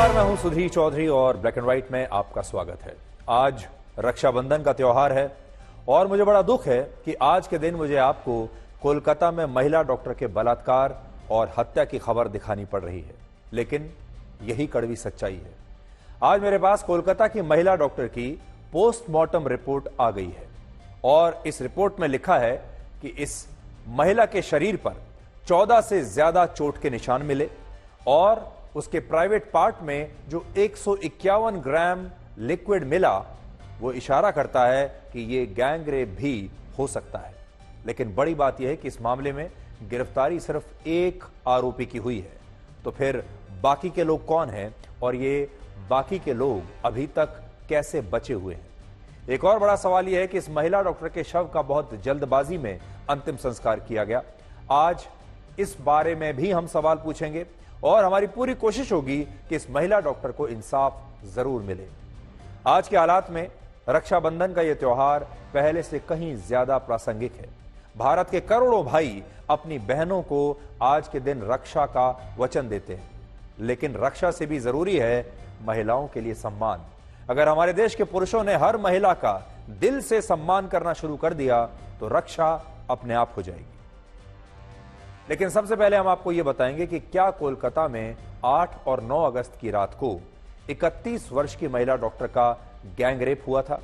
नमस्कार, मैं हूं सुधीर चौधरी और ब्लैक एंड व्हाइट में आपका स्वागत है। आज रक्षाबंधन का त्योहार है और मुझे बड़ा दुख है कि आज के दिन मुझे आपको कोलकाता में महिला डॉक्टर के बलात्कार और हत्या की खबर दिखानी पड़ रही है, लेकिन यही कड़वी सच्चाई है। आज मेरे पास कोलकाता की महिला डॉक्टर की पोस्टमार्टम रिपोर्ट आ गई है और इस रिपोर्ट में लिखा है कि इस महिला के शरीर पर 14 से ज्यादा चोट के निशान मिले और उसके प्राइवेट पार्ट में जो 151 ग्राम लिक्विड मिला वो इशारा करता है कि ये गैंग रेप भी हो सकता है। लेकिन बड़ी बात यह है कि इस मामले में गिरफ्तारी सिर्फ एक आरोपी की हुई है। तो फिर बाकी के लोग कौन हैं और ये बाकी के लोग अभी तक कैसे बचे हुए हैं? एक और बड़ा सवाल यह है कि इस महिला डॉक्टर के शव का बहुत जल्दबाजी में अंतिम संस्कार किया गया। आज इस बारे में भी हम सवाल पूछेंगे और हमारी पूरी कोशिश होगी कि इस महिला डॉक्टर को इंसाफ जरूर मिले। आज के हालात में रक्षाबंधन का यह त्योहार पहले से कहीं ज्यादा प्रासंगिक है। भारत के करोड़ों भाई अपनी बहनों को आज के दिन रक्षा का वचन देते हैं, लेकिन रक्षा से भी जरूरी है महिलाओं के लिए सम्मान। अगर हमारे देश के पुरुषों ने हर महिला का दिल से सम्मान करना शुरू कर दिया तो रक्षा अपने आप हो जाएगी। लेकिन सबसे पहले हम आपको यह बताएंगे कि क्या कोलकाता में 8 और 9 अगस्त की रात को 31 वर्ष की महिला डॉक्टर का गैंग रेप हुआ था।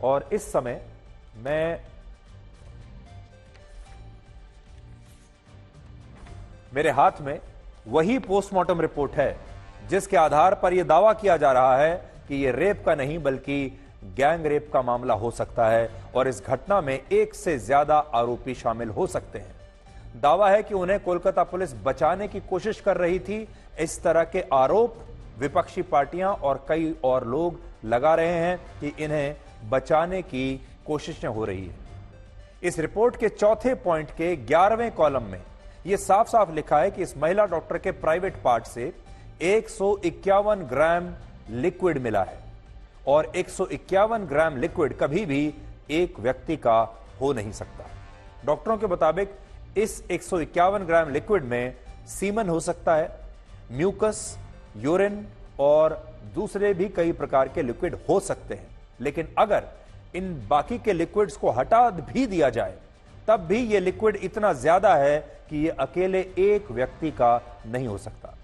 और इस समय मेरे हाथ में वही पोस्टमार्टम रिपोर्ट है जिसके आधार पर यह दावा किया जा रहा है कि यह रेप का नहीं बल्कि गैंग रेप का मामला हो सकता है और इस घटना में एक से ज्यादा आरोपी शामिल हो सकते हैं। दावा है कि उन्हें कोलकाता पुलिस बचाने की कोशिश कर रही थी। इस तरह के आरोप विपक्षी पार्टियां और कई और लोग लगा रहे हैं कि इन्हें बचाने की कोशिशें हो रही है। इस रिपोर्ट के चौथे पॉइंट के 11वें कॉलम में यह साफ साफ लिखा है कि इस महिला डॉक्टर के प्राइवेट पार्ट से 151 ग्राम लिक्विड मिला है और 151 ग्राम लिक्विड कभी भी एक व्यक्ति का हो नहीं सकता। डॉक्टरों के मुताबिक इस 151 ग्राम लिक्विड में सीमन हो सकता है, म्यूकस, यूरिन और दूसरे भी कई प्रकार के लिक्विड हो सकते हैं। लेकिन अगर इन बाकी के लिक्विड्स को हटा भी दिया जाए तब भी यह लिक्विड इतना ज्यादा है कि यह अकेले एक व्यक्ति का नहीं हो सकता।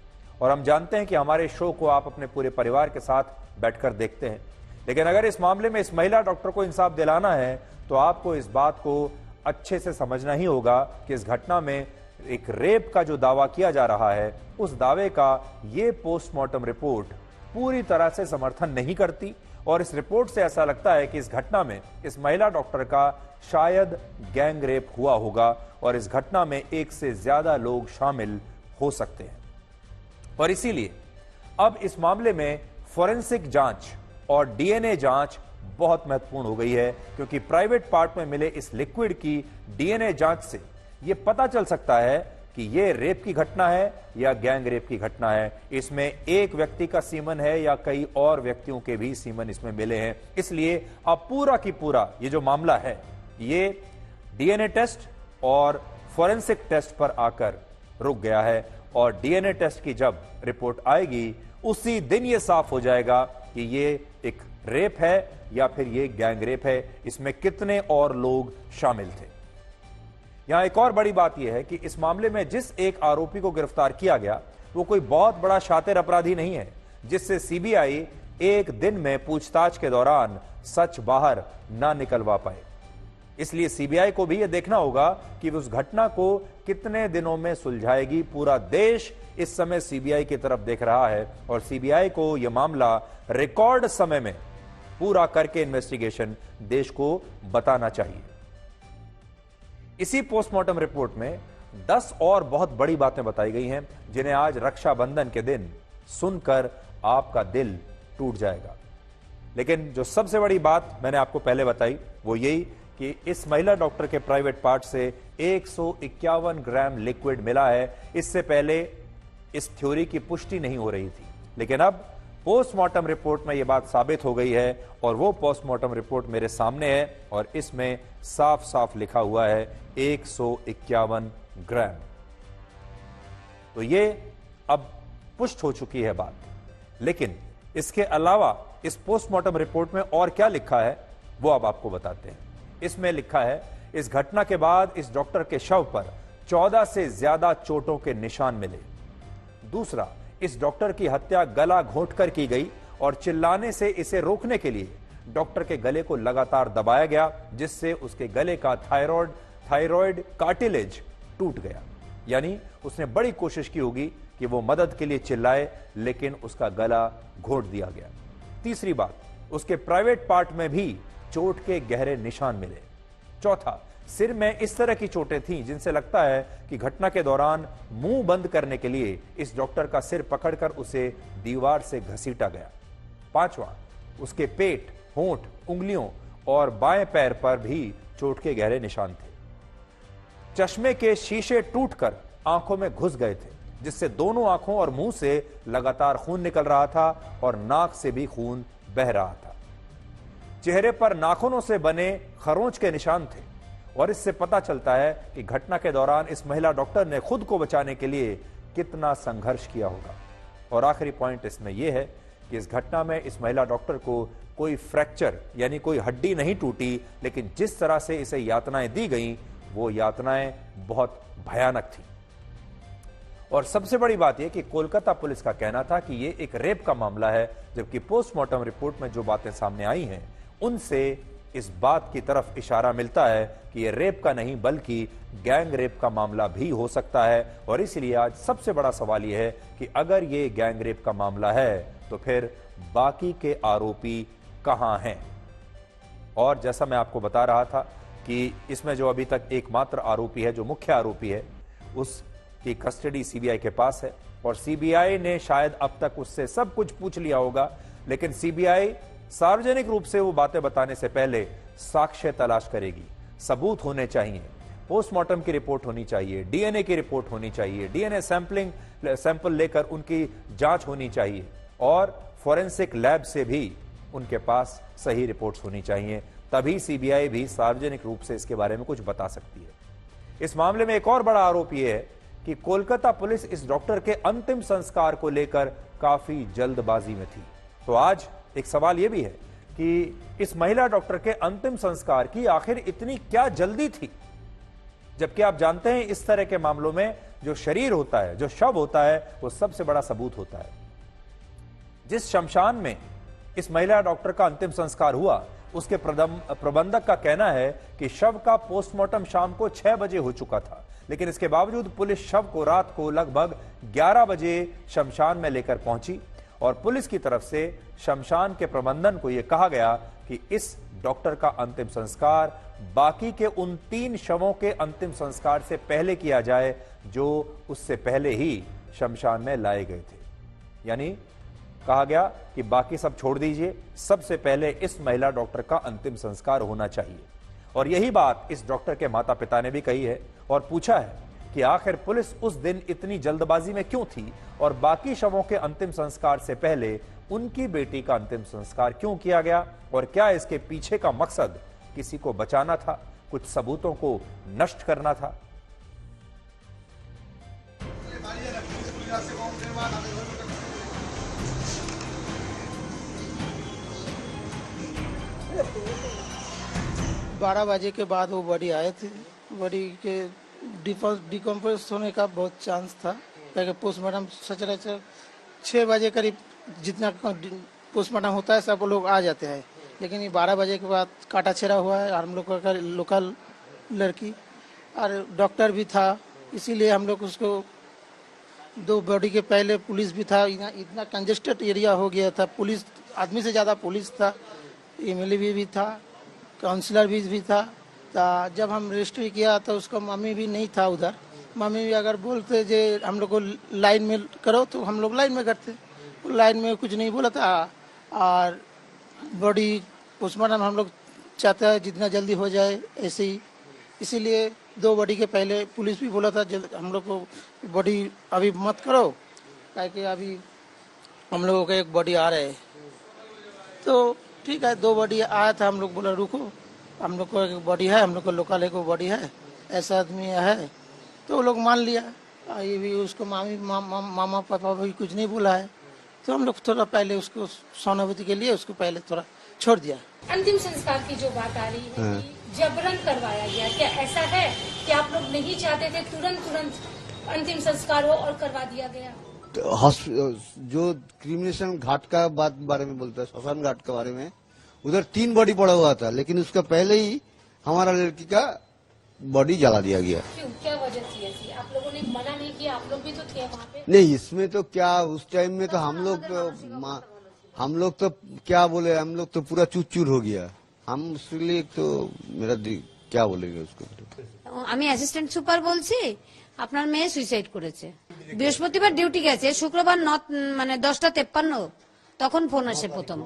और हम जानते हैं कि हमारे शो को आप अपने पूरे परिवार के साथ बैठकर देखते हैं, लेकिन अगर इस मामले में इस महिला डॉक्टर को इंसाफ दिलाना है तो आपको इस बात को अच्छे से समझना ही होगा कि इस घटना में एक रेप का जो दावा किया जा रहा है उस दावे का ये पोस्टमार्टम रिपोर्ट पूरी तरह से समर्थन नहीं करती। और इस रिपोर्ट से ऐसा लगता है कि इस घटना में इस महिला डॉक्टर का शायद गैंग रेप हुआ होगा और इस घटना में एक से ज्यादा लोग शामिल हो सकते हैं। और इसीलिए अब इस मामले में फोरेंसिक जांच और डीएनए जांच बहुत महत्वपूर्ण हो गई है, क्योंकि प्राइवेट पार्ट में मिले इस लिक्विड की डीएनए जांच से यह पता चल सकता है कि यह रेप की घटना है या गैंग रेप की घटना है। इसमें एक व्यक्ति का सीमन है या कई और व्यक्तियों के भी सीमन इसमें मिले हैं। इसलिए अब पूरा की पूरा ये जो मामला है ये डीएनए टेस्ट और फोरेंसिक टेस्ट पर आकर रुक गया है और डीएनए टेस्ट की जब रिपोर्ट आएगी उसी दिन यह साफ हो जाएगा कि ये एक रेप है या फिर ये गैंग रेप है, इसमें कितने और लोग शामिल थे। यहां एक और बड़ी बात यह है कि इस मामले में जिस एक आरोपी को गिरफ्तार किया गया वो कोई बहुत बड़ा शातिर अपराधी नहीं है जिससे सीबीआई एक दिन में पूछताछ के दौरान सच बाहर ना निकलवा पाए। इसलिए सीबीआई को भी यह देखना होगा कि उस घटना को कितने दिनों में सुलझाएगी। पूरा देश इस समय सीबीआई की तरफ देख रहा है और सीबीआई को यह मामला रिकॉर्ड समय में पूरा करके इन्वेस्टिगेशन देश को बताना चाहिए। इसी पोस्टमार्टम रिपोर्ट में 10 और बहुत बड़ी बातें बताई गई हैं जिन्हें आज रक्षाबंधन के दिन सुनकर आपका दिल टूट जाएगा। लेकिन जो सबसे बड़ी बात मैंने आपको पहले बताई वो यही कि इस महिला डॉक्टर के प्राइवेट पार्ट से 151 ग्राम लिक्विड मिला है। इससे पहले इस थ्योरी की पुष्टि नहीं हो रही थी, लेकिन अब पोस्टमार्टम रिपोर्ट में यह बात साबित हो गई है और वो पोस्टमार्टम रिपोर्ट मेरे सामने है और इसमें साफ साफ लिखा हुआ है 151 ग्राम। तो ये अब पुष्ट हो चुकी है बात लेकिन इसके अलावा इस पोस्टमार्टम रिपोर्ट में और क्या लिखा है वो अब आपको बताते हैं। इसमें लिखा है, इस घटना के बाद इस डॉक्टर के शव पर 14 से ज्यादा चोटों के निशान मिले। दूसरा, इस डॉक्टर की हत्या गला घोंटकर की गई और चिल्लाने से इसे रोकने के लिए डॉक्टर के गले को लगातार दबाया गया, जिससे उसके गले का थायराइड कार्टिलेज टूट गया। यानी उसने बड़ी कोशिश की होगी कि वो मदद के लिए चिल्लाए, लेकिन उसका गला घोंट दिया गया। तीसरी बात, उसके प्राइवेट पार्ट में भी चोट के गहरे निशान मिले। चौथा, सिर में इस तरह की चोटें थीं जिनसे लगता है कि घटना के दौरान मुंह बंद करने के लिए इस डॉक्टर का सिर पकड़कर उसे दीवार से घसीटा गया। पांचवा, उसके पेट, होंठ, उंगलियों और बाएं पैर पर भी चोट के गहरे निशान थे। चश्मे के शीशे टूटकर आंखों में घुस गए थे, जिससे दोनों आंखों और मुंह से लगातार खून निकल रहा था और नाक से भी खून बह रहा था। चेहरे पर नाखूनों से बने खरोंच के निशान थे और इससे पता चलता है कि घटना के दौरान इस महिला डॉक्टर ने खुद को बचाने के लिए कितना संघर्ष किया होगा। और आखिरी पॉइंट इसमें यह है कि इस घटना में इस महिला डॉक्टर को कोई फ्रैक्चर यानी कोई हड्डी नहीं टूटी, लेकिन जिस तरह से इसे यातनाएं दी गईं वो यातनाएं बहुत भयानक थी। और सबसे बड़ी बात यह कि कोलकाता पुलिस का कहना था कि यह एक रेप का मामला है, जबकि पोस्टमार्टम रिपोर्ट में जो बातें सामने आई हैं उनसे इस बात की तरफ इशारा मिलता है कि यह रेप का नहीं बल्कि गैंग रेप का मामला भी हो सकता है। और इसलिए आज सबसे बड़ा सवाल यह है कि अगर यह गैंग रेप का मामला है तो फिर बाकी के आरोपी कहां हैं। और जैसा मैं आपको बता रहा था कि इसमें जो अभी तक एकमात्र आरोपी है, जो मुख्य आरोपी है, उसकी कस्टडी सीबीआई के पास है और सीबीआई ने शायद अब तक उससे सब कुछ पूछ लिया होगा, लेकिन सीबीआई सार्वजनिक रूप से वो बातें बताने से पहले साक्ष्य तलाश करेगी। सबूत होने चाहिए, पोस्टमार्टम की रिपोर्ट होनी चाहिए, डीएनए की रिपोर्ट होनी चाहिए, डीएनए सैंपल लेकर उनकी जांच होनी चाहिए और फॉरेंसिक लैब से भी उनके पास सही रिपोर्ट्स होनी चाहिए। तभी सीबीआई भी सार्वजनिक रूप से इसके बारे में कुछ बता सकती है। इस मामले में एक और बड़ा आरोप यह है कि कोलकाता पुलिस इस डॉक्टर के अंतिम संस्कार को लेकर काफी जल्दबाजी में थी। तो आज एक सवाल यह भी है कि इस महिला डॉक्टर के अंतिम संस्कार की आखिर इतनी क्या जल्दी थी, जबकि आप जानते हैं इस तरह के मामलों में जो शरीर होता है, जो शव होता है, वो सबसे बड़ा सबूत होता है। जिस शमशान में इस महिला डॉक्टर का अंतिम संस्कार हुआ, उसके प्रबंधक का कहना है कि शव का पोस्टमार्टम शाम को 6 बजे हो चुका था, लेकिन इसके बावजूद पुलिस शव को रात को लगभग 11 बजे शमशान में लेकर पहुंची और पुलिस की तरफ से शमशान के प्रबंधन को यह कहा गया कि इस डॉक्टर का अंतिम संस्कार बाकी के उन 3 शवों के अंतिम संस्कार से पहले किया जाए जो उससे पहले ही शमशान में लाए गए थे। यानी कहा गया कि बाकी सब छोड़ दीजिए, सबसे पहले इस महिला डॉक्टर का अंतिम संस्कार होना चाहिए। और यही बात इस डॉक्टर के माता पिता ने भी कही है और पूछा है कि आखिर पुलिस उस दिन इतनी जल्दबाजी में क्यों थी और बाकी शवों के अंतिम संस्कार से पहले उनकी बेटी का अंतिम संस्कार क्यों किया गया और क्या इसके पीछे का मकसद किसी को बचाना था, कुछ सबूतों को नष्ट करना था। बारह बजे के बाद वो बॉडी आए थे। बॉडी के डिकम्पोज होने का बहुत चांस था, क्योंकि पोस्टमार्टम सचराचर 6 बजे करीब जितना पोस्टमार्टम होता है सब लोग आ जाते हैं, लेकिन ये 12 बजे के बाद काटा छेड़ा हुआ है। और हम लोग का लोकल लड़की और डॉक्टर भी था, इसीलिए हम लोग उसको 2 बॉडी के पहले पुलिस भी था। इतना कंजेस्टेड एरिया हो गया था, पुलिस आदमी से ज़्यादा पुलिस था, एमएलए भी था, काउंसलर भी था। जब हम रजिस्ट्री किया तो उसका मम्मी भी नहीं था उधर। मम्मी भी अगर बोलते जे हम लोग को लाइन में करो तो हम लोग लाइन में करते, लाइन में कुछ नहीं बोला था। और बॉडी पोस्टमार्टम हम लोग चाहते हैं जितना जल्दी हो जाए ऐसे ही, इसीलिए 2 बॉडी के पहले पुलिस भी बोला था हम लोग को बॉडी अभी मत करो, ताकि अभी हम लोगों का एक बॉडी आ रहा है। तो ठीक है, 2 बॉडी आया था, हम लोग बोला रुको, हम लोग को एक बॉडी है, हम लोग को लोकल एक बॉडी है, ऐसा आदमी है, तो वो लोग मान लिया। ये भी उसको मामा पापा भी कुछ नहीं बोला है, तो हम लोग थोड़ा पहले उसको सहानुभूति के लिए उसको पहले थोड़ा छोड़ दिया। अंतिम संस्कार की जो बात आ रही है कि जबरन करवाया गया, क्या ऐसा है कि आप लोग नहीं चाहते थे तुरंत अंतिम संस्कार हो और करवा दिया गया? तो जो क्रिमिनेशन घाट का बारे में बोलता है, श्मशान घाट के बारे में, उधर 3 बॉडी पड़ा हुआ था, लेकिन उसका पहले ही हमारा लड़की का बॉडी जला दिया गया। क्यों, क्या वजह थी ऐसी? आप लोगों ने मना नहीं किया? आप लोग भी तो थे वहाँ पे। नहीं, इसमें तो क्या, उस टाइम में तो हम लोग तो क्या बोले, हम लोग तो पूरा चूर हो गया। हम उसके तो मेरा क्या बोलेंगे उसको। আমি অ্যাসিস্ট্যান্ট সুপার বলছি, আপনার মেয়ে সুইসাইড করেছে। বৃহস্পতিবার ডিউটি গেছে, শুক্রবার 10:53 তখন ফোন আসে প্রথম।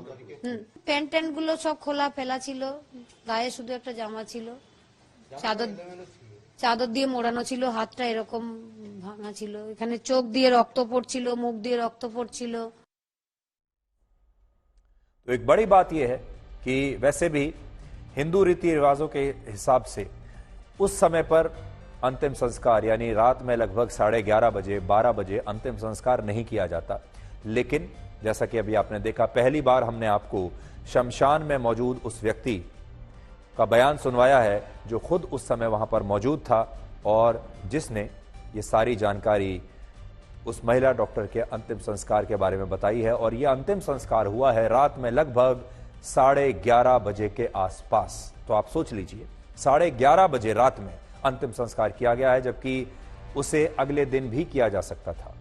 প্যান্ট ট্যান্ট গুলো সব খোলা ফেলা ছিল, গায়ে শুধু একটা জামা ছিল, চাদর দিয়ে মোড়ানো ছিল, হাতটা এরকম ভাঙা ছিল, এখানে চোখ দিয়ে রক্ত পড়ছিল, মুখ দিয়ে রক্ত পড়ছিল। तो एक बड़ी बात यह है कि वैसे भी हिंदू रीति रिवाजों के हिसाब से उस समय पर अंतिम संस्कार यानी रात में लगभग 11:30 बजे 12 बजे अंतिम संस्कार नहीं किया जाता। लेकिन जैसा कि अभी आपने देखा, पहली बार हमने आपको शमशान में मौजूद उस व्यक्ति का बयान सुनवाया है जो खुद उस समय वहां पर मौजूद था और जिसने ये सारी जानकारी उस महिला डॉक्टर के अंतिम संस्कार के बारे में बताई है। और यह अंतिम संस्कार हुआ है रात में लगभग 11:30 बजे के आसपास। तो आप सोच लीजिए, 11:30 बजे रात में अंतिम संस्कार किया गया है, जबकि उसे अगले दिन भी किया जा सकता था।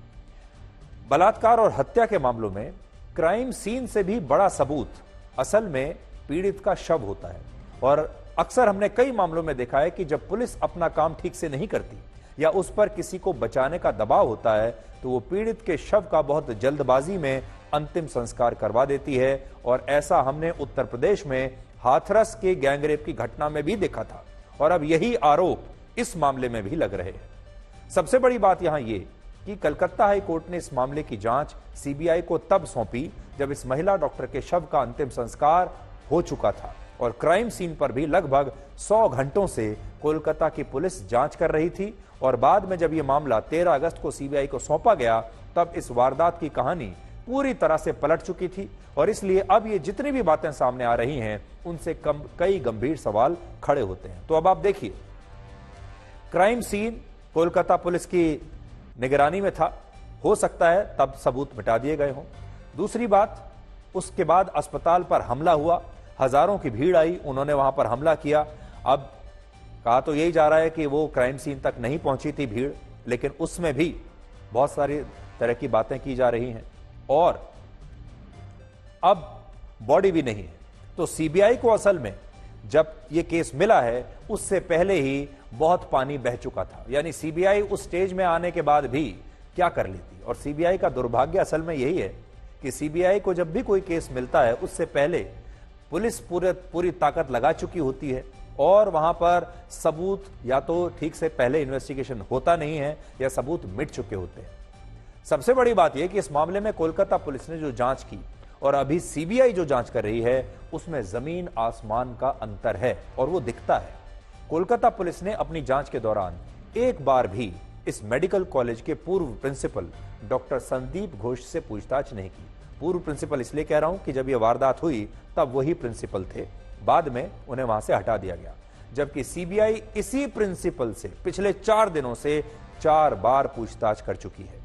बलात्कार और हत्या के मामलों में क्राइम सीन से भी बड़ा सबूत असल में पीड़ित का शव होता है। और अक्सर हमने कई मामलों में देखा है कि जब पुलिस अपना काम ठीक से नहीं करती या उस पर किसी को बचाने का दबाव होता है तो वो पीड़ित के शव का बहुत जल्दबाजी में अंतिम संस्कार करवा देती है। और ऐसा हमने उत्तर प्रदेश में हाथरस के गैंगरेप की घटना में भी देखा था और अब यही आरोप इस मामले में भी लग रहे हैं। सबसे बड़ी बात यहां यह कि कलकत्ता हाई कोर्ट ने इस मामले की जांच सीबीआई को तब सौंपी जब इस महिला डॉक्टर के शव का अंतिम संस्कार हो चुका था और क्राइम सीन पर भी लगभग 100 घंटों से कोलकाता की पुलिस जांच कर रही थी। और बाद में जब यह मामला 13 अगस्त को सीबीआई को सौंपा गया तब इस वारदात की कहानी पूरी तरह से पलट चुकी थी और इसलिए अब ये जितनी भी बातें सामने आ रही हैं उनसे कई गंभीर सवाल खड़े होते हैं। तो अब आप देखिए, क्राइम सीन कोलकाता पुलिस की निगरानी में था, हो सकता है तब सबूत मिटा दिए गए हों। दूसरी बात, उसके बाद अस्पताल पर हमला हुआ, हजारों की भीड़ आई, उन्होंने वहां पर हमला किया। अब कहा तो यही जा रहा है कि वो क्राइम सीन तक नहीं पहुंची थी भीड़, लेकिन उसमें भी बहुत सारी तरह की बातें की जा रही हैं और अब बॉडी भी नहीं है। तो सीबीआई को असल में जब ये केस मिला है उससे पहले ही बहुत पानी बह चुका था, यानी सीबीआई उस स्टेज में आने के बाद भी क्या कर लेती। और सीबीआई का दुर्भाग्य असल में यही है कि सीबीआई को जब भी कोई केस मिलता है उससे पहले पुलिस पूरी ताकत लगा चुकी होती है और वहां पर सबूत या तो ठीक से पहले इन्वेस्टिगेशन होता नहीं है या सबूत मिट चुके होते हैं। सबसे बड़ी बात यह कि इस मामले में कोलकाता पुलिस ने जो जांच की और अभी सीबीआई जो जांच कर रही है उसमें जमीन आसमान का अंतर है और वो दिखता है। कोलकाता पुलिस ने अपनी जांच के दौरान एक बार भी इस मेडिकल कॉलेज के पूर्व प्रिंसिपल डॉक्टर संदीप घोष से पूछताछ नहीं की। पूर्व प्रिंसिपल इसलिए कह रहा हूं कि जब यह वारदात हुई तब वही प्रिंसिपल थे, बाद में उन्हें वहां से हटा दिया गया। जबकि सीबीआई इसी प्रिंसिपल से पिछले 4 दिनों से 4 बार पूछताछ कर चुकी है।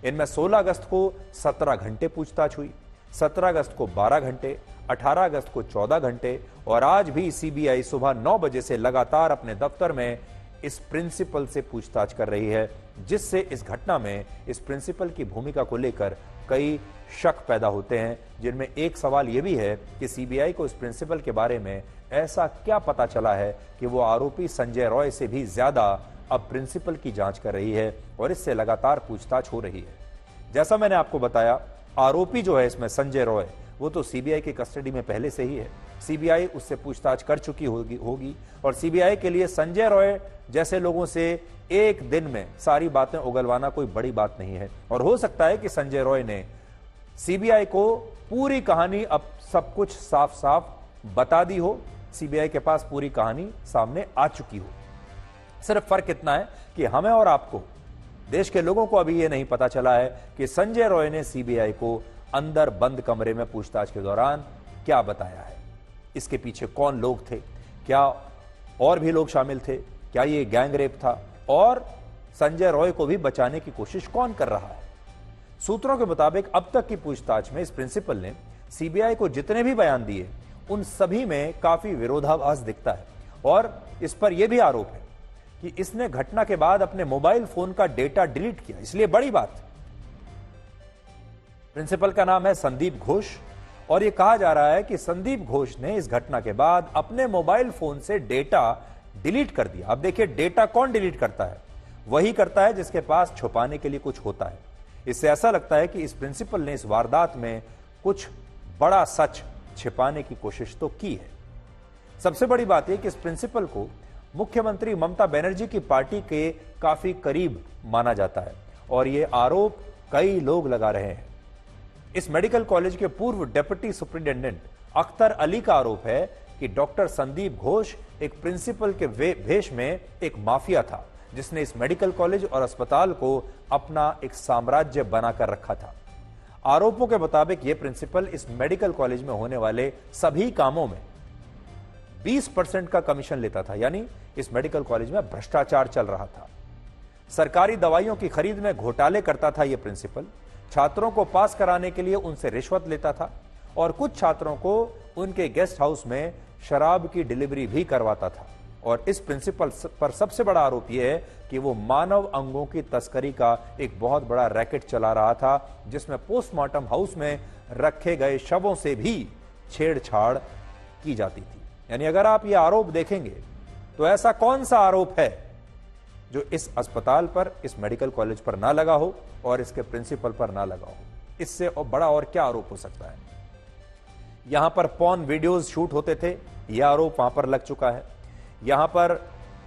इनमें 16 अगस्त को 17 घंटे पूछताछ हुई, 17 अगस्त को 12 घंटे, 18 अगस्त को 14 घंटे और आज भी सीबीआई सुबह 9 बजे से लगातार अपने दफ्तर में इस प्रिंसिपल से पूछताछ कर रही है, जिससे इस घटना में इस प्रिंसिपल की भूमिका को लेकर कई शक पैदा होते हैं, जिनमें एक सवाल यह भी है कि सीबीआई को इस प्रिंसिपल के बारे में ऐसा क्या पता चला है कि वो आरोपी संजय रॉय से भी ज्यादा अब प्रिंसिपल की जांच कर रही है और इससे लगातार पूछताछ हो रही है। जैसा मैंने आपको बताया, आरोपी जो है इसमें संजय रॉय, वो तो सीबीआई की कस्टडी में पहले से ही है। सीबीआई उससे पूछताछ कर चुकी होगी और सीबीआई के लिए संजय रॉय जैसे लोगों से एक दिन में सारी बातें उगलवाना कोई बड़ी बात नहीं है। और हो सकता है कि संजय रॉय ने सीबीआई को पूरी कहानी अब सब कुछ साफ साफ बता दी हो, सीबीआई के पास पूरी कहानी सामने आ चुकी हो। सिर्फ फर्क इतना है कि हमें और आपको, देश के लोगों को अभी यह नहीं पता चला है कि संजय रॉय ने सीबीआई को अंदर बंद कमरे में पूछताछ के दौरान क्या बताया है, इसके पीछे कौन लोग थे, क्या और भी लोग शामिल थे, क्या ये गैंग रेप था, और संजय रॉय को भी बचाने की कोशिश कौन कर रहा है। सूत्रों के मुताबिक अब तक की पूछताछ में इस प्रिंसिपल ने सीबीआई को जितने भी बयान दिए उन सभी में काफी विरोधाभास दिखता है, और इस पर यह भी आरोप है कि इसने घटना के बाद अपने मोबाइल फोन का डेटा डिलीट किया। इसलिए बड़ी बात, प्रिंसिपल का नाम है संदीप घोष, और यह कहा जा रहा है कि संदीप घोष ने इस घटना के बाद अपने मोबाइल फोन से डेटा डिलीट कर दिया। अब देखिए, डेटा कौन डिलीट करता है? वही करता है जिसके पास छुपाने के लिए कुछ होता है। इससे ऐसा लगता है कि इस प्रिंसिपल ने इस वारदात में कुछ बड़ा सच छिपाने की कोशिश तो की है। सबसे बड़ी बात यह कि इस प्रिंसिपल को मुख्यमंत्री ममता बनर्जी की पार्टी के काफी करीब माना जाता है, और यह आरोप कई लोग लगा रहे हैं। इस मेडिकल कॉलेज के पूर्व डिप्टी सुपरिटेंडेंट अख्तर अली का आरोप है कि डॉक्टर संदीप घोष एक प्रिंसिपल के भेष में एक माफिया था, जिसने इस मेडिकल कॉलेज और अस्पताल को अपना एक साम्राज्य बनाकर रखा था। आरोपों के मुताबिक यह प्रिंसिपल इस मेडिकल कॉलेज में होने वाले सभी कामों में 20% का कमीशन लेता था, यानी इस मेडिकल कॉलेज में भ्रष्टाचार चल रहा था। सरकारी दवाइयों की खरीद में घोटाले करता था यह प्रिंसिपल, छात्रों को पास कराने के लिए उनसे रिश्वत लेता था, और कुछ छात्रों को उनके गेस्ट हाउस में शराब की डिलीवरी भी करवाता था। और इस प्रिंसिपल पर सबसे बड़ा आरोप यह है कि वो मानव अंगों की तस्करी का एक बहुत बड़ा रैकेट चला रहा था, जिसमें पोस्टमार्टम हाउस में रखे गए शवों से भी छेड़छाड़ की जाती थी। यानी अगर आप ये आरोप देखेंगे तो ऐसा कौन सा आरोप है जो इस अस्पताल पर, इस मेडिकल कॉलेज पर ना लगा हो और इसके प्रिंसिपल पर ना लगा हो? इससे बड़ा और क्या आरोप हो सकता है? यहां पर पॉर्न वीडियोस शूट होते थे, यह आरोप वहां पर लग चुका है। यहां पर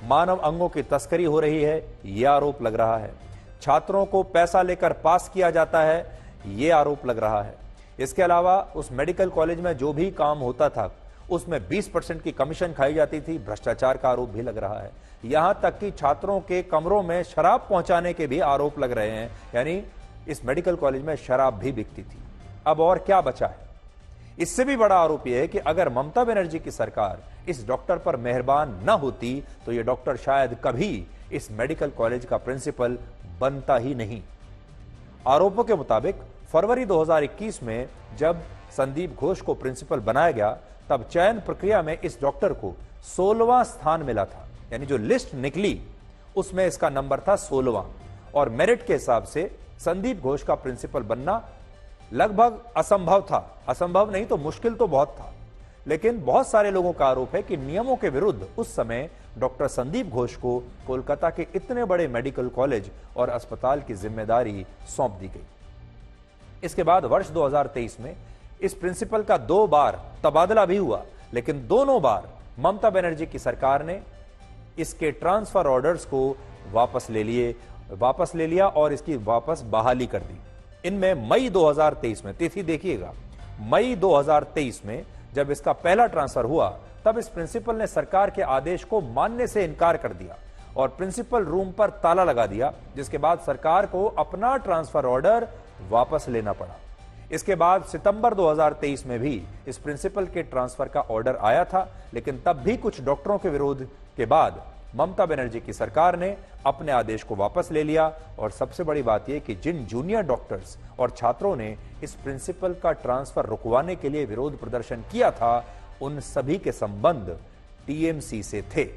मानव अंगों की तस्करी हो रही है, यह आरोप लग रहा है। छात्रों को पैसा लेकर पास किया जाता है, यह आरोप लग रहा है। इसके अलावा उस मेडिकल कॉलेज में जो भी काम होता था उसमें 20% की कमीशन खाई जाती थी, भ्रष्टाचार का आरोप भी लग रहा है। यहां तक कि छात्रों के कमरों में शराब पहुंचाने के भी आरोप लग रहे हैं, यानी इस मेडिकल कॉलेज में शराब भी बिकती थी। अब और क्या बचा है? इससे भी बड़ा आरोप यह है कि अगर ममता बनर्जी की सरकार इस डॉक्टर पर मेहरबान न होती तो यह डॉक्टर शायद कभी इस मेडिकल कॉलेज का प्रिंसिपल बनता ही नहीं। आरोपों के मुताबिक फरवरी 2021 में जब संदीप घोष को प्रिंसिपल बनाया गया, तब चयन प्रक्रिया में इस डॉक्टर को 16वां स्थान मिला था, यानी जो लिस्ट निकली उसमें इसका नंबर था 16वां, और मेरिट के हिसाब से संदीप घोष का प्रिंसिपल बनना लगभग असंभव था। असंभव नहीं तो मुश्किल तो बहुत था। लेकिन बहुत सारे लोगों का आरोप है कि नियमों के विरुद्ध उस समय डॉक्टर संदीप घोष को कोलकाता के इतने बड़े मेडिकल कॉलेज और अस्पताल की जिम्मेदारी सौंप दी गई। इसके बाद वर्ष 2023 में इस प्रिंसिपल का 2 बार तबादला भी हुआ, लेकिन दोनों बार ममता बनर्जी की सरकार ने इसके ट्रांसफर ऑर्डर्स को वापस ले लिया और इसकी वापस बहाली कर दी। इनमें मई 2023 में, तिथि देखिएगा, मई 2023 में जब इसका पहला ट्रांसफर हुआ, तब इस प्रिंसिपल ने सरकार के आदेश को मानने से इनकार कर दिया और प्रिंसिपल रूम पर ताला लगा दिया, जिसके बाद सरकार को अपना ट्रांसफर ऑर्डर वापस लेना पड़ा। इसके बाद सितंबर 2023 में भी इस प्रिंसिपल के ट्रांसफर का ऑर्डर आया था, लेकिन तब भी कुछ डॉक्टरों के विरोध के बाद ममता बनर्जी की सरकार ने अपने आदेश को वापस ले लिया। और सबसे बड़ी बात यह कि जिन जूनियर डॉक्टर्स और छात्रों ने इस प्रिंसिपल का ट्रांसफर रुकवाने के लिए विरोध प्रदर्शन किया था, उन सभी के संबंध टीएमसी से थे।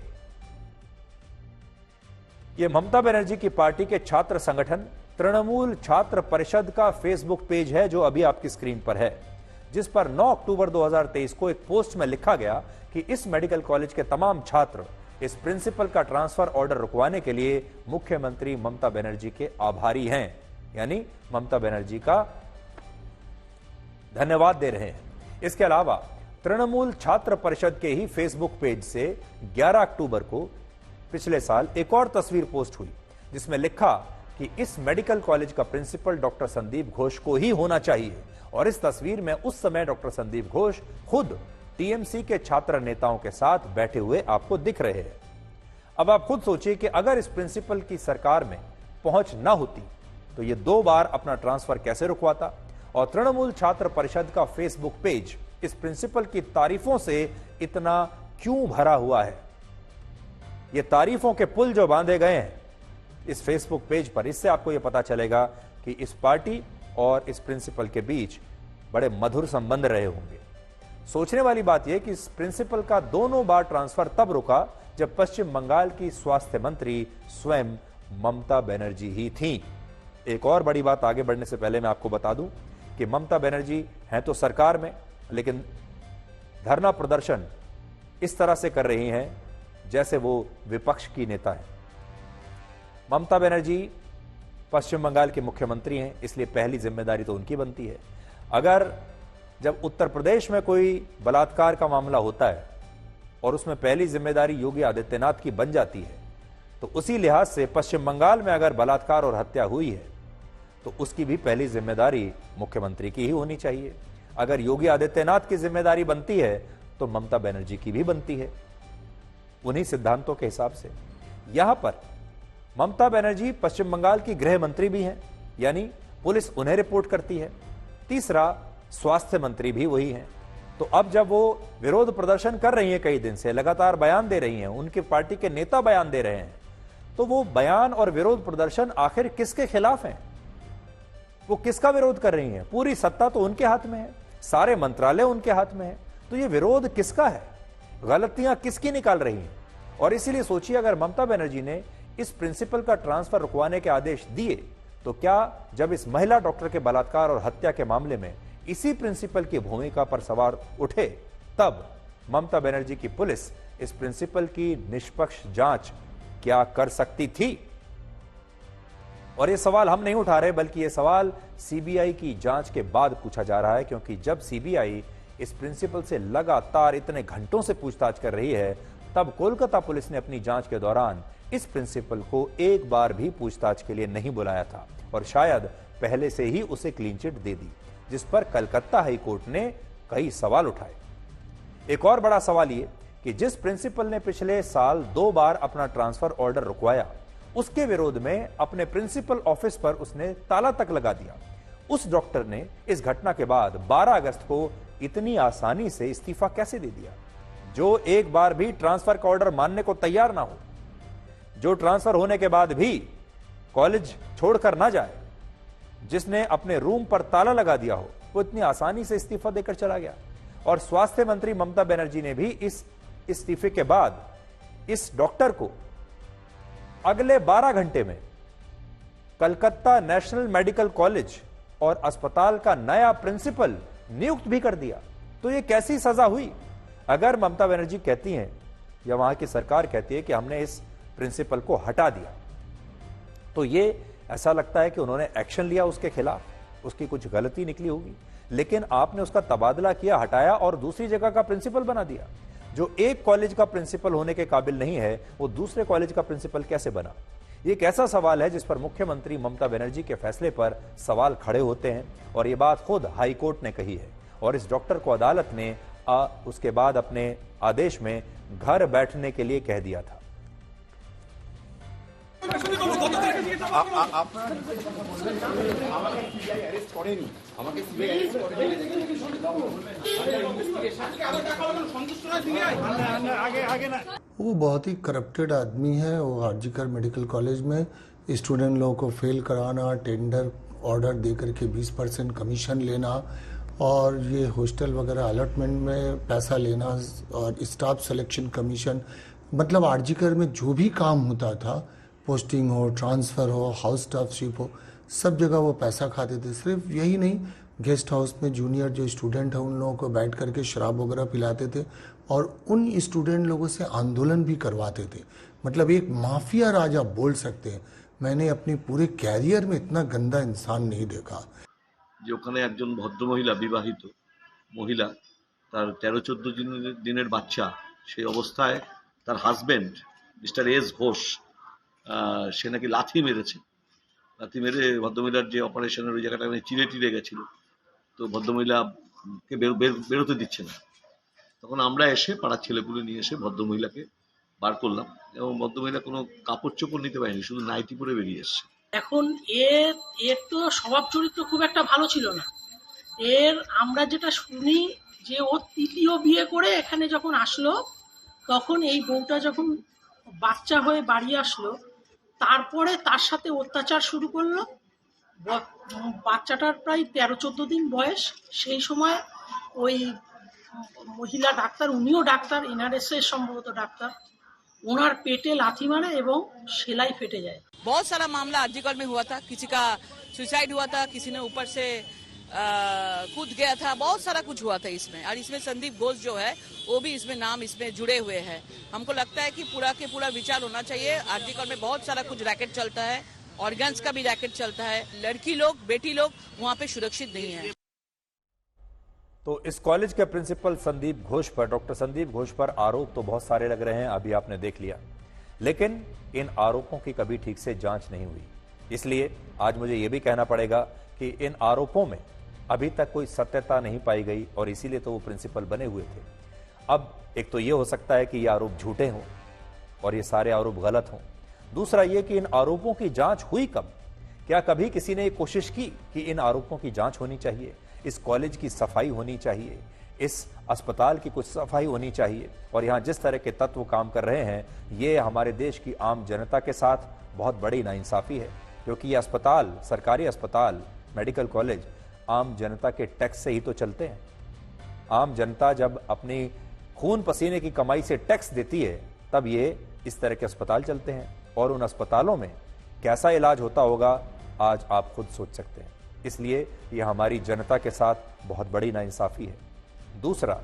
यह ममता बनर्जी की पार्टी के छात्र संगठन तृणमूल छात्र परिषद का फेसबुक पेज है, जो अभी आपकी स्क्रीन पर है, जिस पर 9 अक्टूबर 2023 को एक पोस्ट में लिखा गया कि इस मेडिकल कॉलेज के तमाम छात्र इस प्रिंसिपल का ट्रांसफर ऑर्डर रुकवाने के लिए मुख्यमंत्री ममता बनर्जी के आभारी हैं, यानी ममता बनर्जी का धन्यवाद दे रहे हैं। इसके अलावा तृणमूल छात्र परिषद के ही फेसबुक पेज से 11 अक्टूबर को पिछले साल एक और तस्वीर पोस्ट हुई, जिसमें लिखा कि इस मेडिकल कॉलेज का प्रिंसिपल डॉक्टर संदीप घोष को ही होना चाहिए। और इस तस्वीर में उस समय डॉक्टर संदीप घोष खुद टीएमसी के छात्र नेताओं के साथ बैठे हुए आपको दिख रहे हैं। अब आप खुद सोचिए कि अगर इस प्रिंसिपल की सरकार में पहुंच ना होती तो ये 2 बार अपना ट्रांसफर कैसे रुकवाता, और तृणमूल छात्र परिषद का फेसबुक पेज इस प्रिंसिपल की तारीफों से इतना क्यों भरा हुआ है? ये तारीफों के पुल जो बांधे गए हैं इस फेसबुक पेज पर, इससे आपको यह पता चलेगा कि इस पार्टी और इस प्रिंसिपल के बीच बड़े मधुर संबंध रहे होंगे। सोचने वाली बात यह कि इस प्रिंसिपल का दोनों बार ट्रांसफर तब रुका जब पश्चिम बंगाल की स्वास्थ्य मंत्री स्वयं ममता बनर्जी ही थीं। एक और बड़ी बात आगे बढ़ने से पहले मैं आपको बता दूं कि ममता बनर्जी हैं तो सरकार में, लेकिन धरना प्रदर्शन इस तरह से कर रही हैं जैसे वो विपक्ष की नेता है। ममता बनर्जी पश्चिम बंगाल के मुख्यमंत्री हैं, इसलिए पहली जिम्मेदारी तो उनकी बनती है। अगर जब उत्तर प्रदेश में कोई बलात्कार का मामला होता है और उसमें पहली जिम्मेदारी योगी आदित्यनाथ की बन जाती है, तो उसी लिहाज से पश्चिम बंगाल में अगर बलात्कार और हत्या हुई है तो उसकी भी पहली जिम्मेदारी मुख्यमंत्री की ही होनी चाहिए। अगर योगी आदित्यनाथ की जिम्मेदारी बनती है तो ममता बनर्जी की भी बनती है, उन्हीं सिद्धांतों के हिसाब से। यहां पर ममता बनर्जी पश्चिम बंगाल की गृह मंत्री भी हैं, यानी पुलिस उन्हें रिपोर्ट करती है। तीसरा, स्वास्थ्य मंत्री भी वही हैं। तो अब जब वो विरोध प्रदर्शन कर रही हैं, कई दिन से लगातार बयान दे रही हैं, उनके पार्टी के नेता बयान दे रहे हैं, तो वो बयान और विरोध प्रदर्शन आखिर किसके खिलाफ हैं? वो किसका विरोध कर रही हैं? पूरी सत्ता तो उनके हाथ में है, सारे मंत्रालय उनके हाथ में है, तो ये विरोध किसका है? गलतियां किसकी निकाल रही हैं? और इसीलिए सोचिए, अगर ममता बनर्जी ने इस प्रिंसिपल का ट्रांसफर रुकवाने के आदेश दिए तो क्या जब इस महिला डॉक्टर के बलात्कार और हत्या के मामले में इसी प्रिंसिपल की भूमिका पर सवाल उठे, तब ममता बनर्जी की पुलिस इस प्रिंसिपल की निष्पक्ष जांच क्या कर सकती थी? और यह सवाल हम नहीं उठा रहे, बल्कि यह सवाल सीबीआई की जांच के बाद पूछा जा रहा है, क्योंकि जब सीबीआई इस प्रिंसिपल से लगातार इतने घंटों से पूछताछ कर रही है, तब कोलकाता पुलिस ने अपनी जांच के दौरान इस प्रिंसिपल को एक बार भी पूछताछ के लिए नहीं बुलाया था और शायद पहले से ही उसे क्लीन चिट दे दी, जिस पर कलकत्ता हाई कोर्ट ने कई सवाल उठाए। एक और बड़ा सवाल यह कि जिस प्रिंसिपल ने पिछले साल 2 बार अपना ट्रांसफर ऑर्डर रुकवाया, उसके विरोध में अपने प्रिंसिपल ऑफिस पर उसने ताला तक लगा दिया। उस डॉक्टर ने इस घटना के बाद 12 अगस्त को इतनी आसानी से इस्तीफा कैसे दे दिया? जो एक बार भी ट्रांसफर का ऑर्डर मानने को तैयार ना हो, जो ट्रांसफर होने के बाद भी कॉलेज छोड़कर ना जाए, जिसने अपने रूम पर ताला लगा दिया हो, वो इतनी आसानी से इस्तीफा देकर चला गया। और स्वास्थ्य मंत्री ममता बनर्जी ने भी इस इस्तीफे के बाद इस डॉक्टर को अगले 12 घंटे में कलकत्ता नेशनल मेडिकल कॉलेज और अस्पताल का नया प्रिंसिपल नियुक्त भी कर दिया। तो ये कैसी सजा हुई? अगर ममता बनर्जी कहती हैं या वहां की सरकार कहती है कि हमने इस प्रिंसिपल को हटा दिया, तो ये ऐसा लगता है कि उन्होंने एक्शन लिया उसके खिलाफ, उसकी कुछ गलती निकली होगी। लेकिन आपने उसका तबादला किया, हटाया और दूसरी जगह का प्रिंसिपल बना दिया। जो एक कॉलेज का प्रिंसिपल होने के काबिल नहीं है, वो दूसरे कॉलेज का प्रिंसिपल कैसे बना? ये एक ऐसा सवाल है जिस पर मुख्यमंत्री ममता बनर्जी के फैसले पर सवाल खड़े होते हैं, और ये बात खुद हाई कोर्ट ने कही है। और इस डॉक्टर को अदालत ने उसके बाद अपने आदेश में घर बैठने के लिए कह दिया था। वो बहुत ही करप्टेड आदमी है। वो आरजीकर मेडिकल कॉलेज में स्टूडेंट लोगों को फेल कराना, टेंडर ऑर्डर दे करके 20% कमीशन लेना, और ये हॉस्टल वगैरह अलॉटमेंट में पैसा लेना, और स्टाफ सिलेक्शन कमीशन, मतलब आरजीकर में जो भी काम होता था, पोस्टिंग हो, ट्रांसफर हो, हाउस स्टाफशिप हो, सब जगह वो पैसा खाते थे। सिर्फ यही नहीं, गेस्ट हाउस में जूनियर जो स्टूडेंट है उन लोगों को बैठ करके शराब वगैरह पिलाते थे, और उन स्टूडेंट लोगों से आंदोलन भी करवाते थे। मतलब एक माफिया राजा बोल सकते हैं। मैंने अपनी पूरे कैरियर में इतना गंदा इंसान नहीं देखा। যে ওখানে একজন ভদ্রমহিলা, বিবাহিত মহিলা, তার 13-14 দিনের বাচ্চা, সেই অবস্থায় তার হাজবেন্ড মিস্টার এস ঘোষ সে নাকি লাথি মেরেছে। লাথি মেরে ভদ্রমহিলার যে অপারেশনের ওই জায়গাটা চিড়ে টিড়ে গেছিল, তো ভদ্রমহিলাকে বেরোতে দিচ্ছে না। তখন আমরা এসে পাড়ার ছেলেপুলে নিয়ে এসে ভদ্রমহিলাকে বার করলাম, এবং ভদ্রমহিলা কোনো কাপড় চোপড় নিতে পারেনি, শুধু নাইটি পরে বেরিয়ে এসছে। এখন এর তো স্বভাব চরিত্র খুব একটা ভালো ছিল না, এর আমরা যেটা শুনি যে ও তৃতীয় বিয়ে করে এখানে যখন আসলো, তখন এই বউটা যখন বাচ্চা হয়ে বাড়ি আসলো, তারপরে তার সাথে অত্যাচার শুরু করলো। বাচ্চাটার প্রায় 13-14 দিন বয়স। সেই সময় ওই মহিলা ডাক্তার, উনিও ডাক্তার, এনআরএস এর সম্ভবত ডাক্তার, ওনার পেটে লাথি মারে এবং সেলাই ফেটে যায়। बहुत सारा मामला आरजीकर में हुआ था, किसी का सुसाइड हुआ था, किसी ने ऊपर से कूद गया था, बहुत सारा कुछ हुआ था इसमें। और इसमें संदीप घोष जो है वो भी इसमें नाम इसमें जुड़े हुए हैं। हमको लगता है कि पूरा के पूरा विचार होना चाहिए। आरजीकर में बहुत सारा कुछ रैकेट चलता है, ऑर्गन्स का भी रैकेट चलता है, लड़की लोग बेटी लोग वहाँ पे सुरक्षित नहीं है। तो इस कॉलेज के प्रिंसिपल संदीप घोष पर, डॉक्टर संदीप घोष पर आरोप तो बहुत सारे लग रहे हैं, अभी आपने देख लिया, लेकिन इन आरोपों की कभी ठीक से जांच नहीं हुई। इसलिए आज मुझे यह भी कहना पड़ेगा कि इन आरोपों में अभी तक कोई सत्यता नहीं पाई गई और इसीलिए तो वो प्रिंसिपल बने हुए थे। अब एक तो यह हो सकता है कि ये आरोप झूठे हों और ये सारे आरोप गलत हों। दूसरा यह कि इन आरोपों की जांच हुई कब? क्या कभी किसी ने कोशिश की कि इन आरोपों की जांच होनी चाहिए, इस कॉलेज की सफाई होनी चाहिए, इस अस्पताल की कुछ सफाई होनी चाहिए? और यहां जिस तरह के तत्व काम कर रहे हैं, ये हमारे देश की आम जनता के साथ बहुत बड़ी नाइंसाफी है, क्योंकि ये अस्पताल, सरकारी अस्पताल, मेडिकल कॉलेज आम जनता के टैक्स से ही तो चलते हैं। आम जनता जब अपनी खून पसीने की कमाई से टैक्स देती है, तब ये इस तरह के अस्पताल चलते हैं। और उन अस्पतालों में कैसा इलाज होता होगा, आज आप खुद सोच सकते हैं। इसलिए ये हमारी जनता के साथ बहुत बड़ी नाइंसाफी है। दूसरा,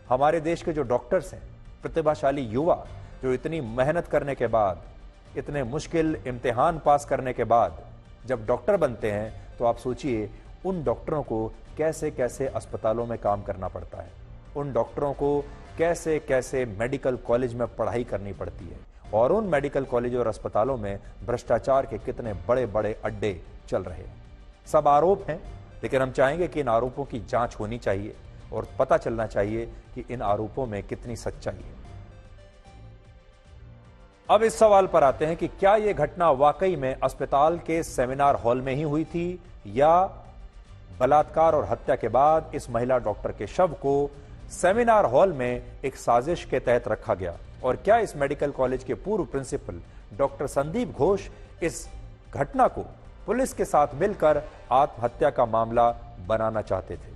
हमारे देश के जो डॉक्टर्स हैं, प्रतिभाशाली युवा, जो इतनी मेहनत करने के बाद, इतने मुश्किल इम्तिहान पास करने के बाद जब डॉक्टर बनते हैं, तो आप सोचिए उन डॉक्टरों को कैसे कैसे अस्पतालों में काम करना पड़ता है, उन डॉक्टरों को कैसे कैसे मेडिकल कॉलेज में पढ़ाई करनी पड़ती है, और उन मेडिकल कॉलेज और अस्पतालों में भ्रष्टाचार के कितने बड़े बड़े अड्डे चल रहे हैं। सब आरोप हैं, लेकिन हम चाहेंगे कि इन आरोपों की जांच होनी चाहिए और पता चलना चाहिए कि इन आरोपों में कितनी सच्चाई है। अब इस सवाल पर आते हैं कि क्या यह घटना वाकई में अस्पताल के सेमिनार हॉल में ही हुई थी, या बलात्कार और हत्या के बाद इस महिला डॉक्टर के शव को सेमिनार हॉल में एक साजिश के तहत रखा गया? और क्या इस मेडिकल कॉलेज के पूर्व प्रिंसिपल डॉक्टर संदीप घोष इस घटना को पुलिस के साथ मिलकर आत्महत्या का मामला बनाना चाहते थे?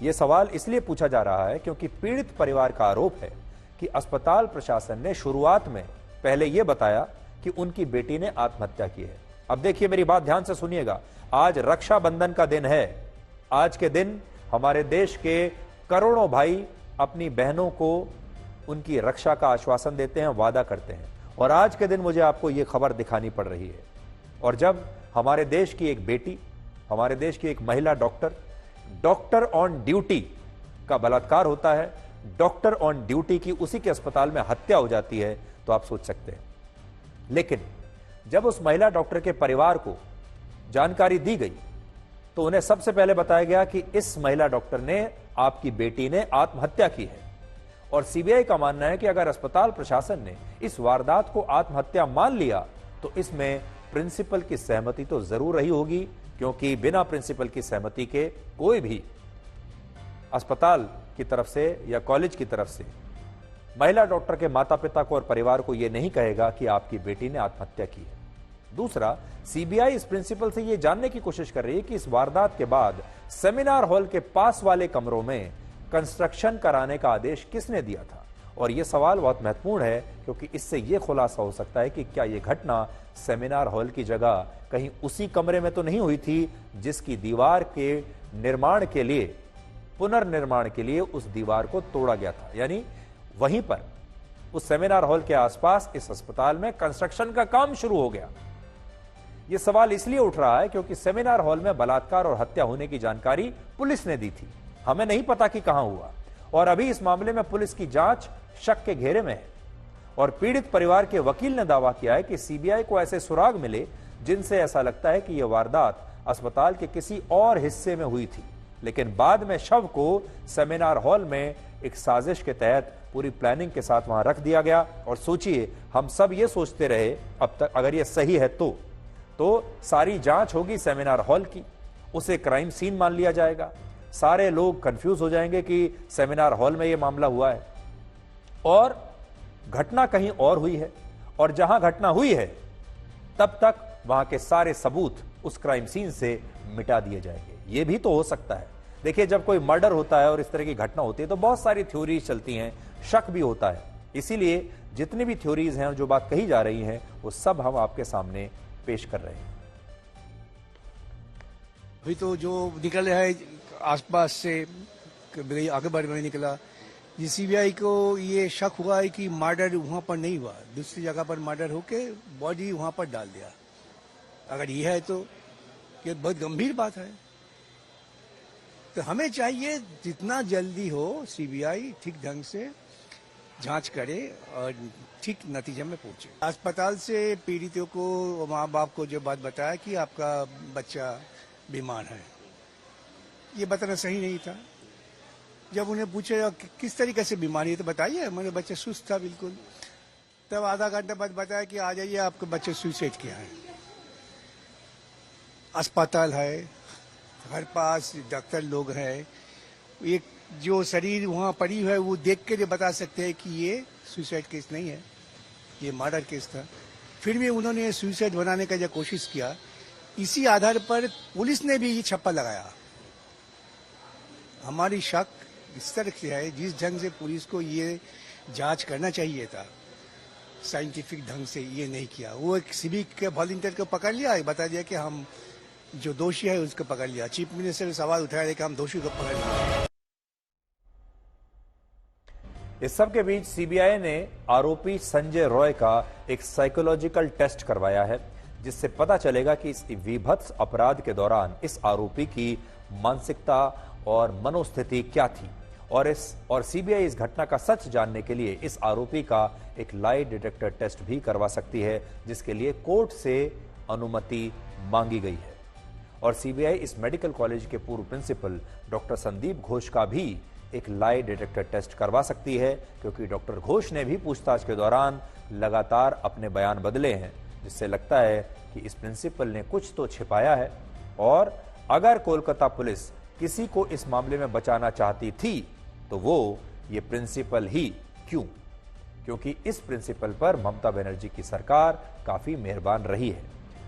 यह सवाल इसलिए पूछा जा रहा है क्योंकि पीड़ित परिवार का आरोप है कि अस्पताल प्रशासन ने शुरुआत में पहले यह बताया कि उनकी बेटी ने आत्महत्या की है। अब देखिए, मेरी बात ध्यान से सुनिएगा। आज रक्षाबंधन का दिन है। आज के दिन हमारे देश के करोड़ों भाई अपनी बहनों को उनकी रक्षा का आश्वासन देते हैं, वादा करते हैं, और आज के दिन मुझे आपको यह खबर दिखानी पड़ रही है। और जब हमारे देश की एक बेटी, हमारे देश की एक महिला डॉक्टर ऑन ड्यूटी का बलात्कार होता है, डॉक्टर ऑन ड्यूटी की उसी के अस्पताल में हत्या हो जाती है, तो आप सोच सकते हैं। लेकिन जब उस महिला डॉक्टर के परिवार को जानकारी दी गई, तो उन्हें सबसे पहले बताया गया कि इस महिला डॉक्टर ने, आपकी बेटी ने आत्महत्या की है। और सीबीआई का मानना है कि अगर अस्पताल प्रशासन ने इस वारदात को आत्महत्या मान लिया, तो इसमें प्रिंसिपल की सहमति तो जरूर रही होगी, क्योंकि बिना प्रिंसिपल की सहमति के कोई भी अस्पताल की तरफ से या कॉलेज की तरफ से महिला डॉक्टर के माता पिता को और परिवार को यह नहीं कहेगा कि आपकी बेटी ने आत्महत्या की है। दूसरा, सीबीआई इस प्रिंसिपल से यह जानने की कोशिश कर रही है कि इस वारदात के बाद सेमिनार हॉल के पास वाले कमरों में कंस्ट्रक्शन कराने का आदेश किसने दिया था। और यह सवाल बहुत महत्वपूर्ण है, क्योंकि इससे यह खुलासा हो सकता है कि क्या यह घटना सेमिनार हॉल की जगह कहीं उसी कमरे में तो नहीं हुई थी जिसकी दीवार के निर्माण के लिए, पुनर्निर्माण के लिए उस दीवार को तोड़ा गया था। यानी वहीं पर उस सेमिनार हॉल के आसपास इस अस्पताल में कंस्ट्रक्शन का काम शुरू हो गया। यह सवाल इसलिए उठ रहा है क्योंकि सेमिनार हॉल में बलात्कार और हत्या होने की जानकारी पुलिस ने दी थी। हमें नहीं पता कि कहां हुआ, और अभी इस मामले में पुलिस की जांच शक के घेरे में है। और पीड़ित परिवार के वकील ने दावा किया है कि सीबीआई को ऐसे सुराग मिले जिनसे ऐसा लगता है कि यह वारदात अस्पताल के किसी और हिस्से में हुई थी, लेकिन बाद में शव को सेमिनार हॉल में एक साजिश के तहत पूरी प्लानिंग के साथ वहां रख दिया गया। और सोचिए, हम सब ये सोचते रहे अब तक, अगर ये सही है तो सारी जांच होगी सेमिनार हॉल की, उसे क्राइम सीन मान लिया जाएगा। सारे लोग कंफ्यूज हो जाएंगे कि सेमिनार हॉल में यह मामला हुआ है और घटना कहीं और हुई है, और जहां घटना हुई है तब तक वहां के सारे सबूत उस क्राइम सीन से मिटा दिए जाएंगे। यह भी तो हो सकता है। देखिए, जब कोई मर्डर होता है और इस तरह की घटना होती है तो बहुत सारी थ्योरीज चलती हैं, शक भी होता है। इसीलिए जितनी भी थ्योरीज हैं, जो बात कही जा रही हैं, वो सब हम आपके सामने पेश कर रहे हैं। अभी तो जो निकल रहा है आसपास से अखबार में निकला, सीबीआई को ये शक हुआ है कि मर्डर वहां पर नहीं हुआ, दूसरी जगह पर मर्डर होके बॉडी वहां पर डाल दिया। अगर ये है तो ये बहुत गंभीर बात है। तो हमें चाहिए जितना जल्दी हो सीबीआई ठीक ढंग से जांच करे और ठीक नतीजे में पहुंचे। अस्पताल से पीड़ितों को, माँ बाप को जो बात बताया कि आपका बच्चा बीमार है, ये बताना सही नहीं था। जब उन्हें पूछे किस तरीके से बीमारी है तो बताइए, मेरे बच्चे सुस्त था बिल्कुल। तब आधा घंटा बाद बताया कि आ जाइए, आपके बच्चे सुसाइड किया है। अस्पताल है, हर पास डॉक्टर लोग हैं, एक जो शरीर वहाँ पड़ी है वो देख के जो बता सकते हैं कि ये सुसाइड केस नहीं है, ये मर्डर केस था। फिर भी उन्होंने सुसाइड बनाने का जो कोशिश किया, इसी आधार पर पुलिस ने भी ये छप्पा लगाया। हमारी शक इस तरह से है, जिस ढंग से पुलिस को ये जांच करना चाहिए था, साइंटिफिक ढंग से ये नहीं किया। वो एक सिविक के वॉलंटियर को पकड़ लिया, बता दिया कि हम जो दोषी है उसको पकड़ लिया। चीफ मिनिस्टर सवाल उठाया कि हम दोषी को पकड़ लिया। इस सब के बीच सीबीआई ने आरोपी संजय रॉय का एक साइकोलॉजिकल टेस्ट करवाया है, जिससे पता चलेगा कि इस विभत्स अपराध के दौरान इस आरोपी की मानसिकता और मनोस्थिति क्या थी। और सीबीआई इस घटना का सच जानने के लिए इस आरोपी का एक लाई डिटेक्टर टेस्ट भी करवा सकती है, जिसके लिए कोर्ट से अनुमति मांगी गई है। और सीबीआई इस मेडिकल कॉलेज के पूर्व प्रिंसिपल डॉक्टर संदीप घोष का भी एक लाई डिटेक्टर टेस्ट करवा सकती है, क्योंकि डॉक्टर घोष ने भी पूछताछ के दौरान लगातार अपने बयान बदले हैं, जिससे लगता है कि इस प्रिंसिपल ने कुछ तो छिपाया है। और अगर कोलकाता पुलिस किसी को इस मामले में बचाना चाहती थी तो वो ये प्रिंसिपल ही क्यों, क्योंकि इस प्रिंसिपल पर ममता बनर्जी की सरकार काफी मेहरबान रही है।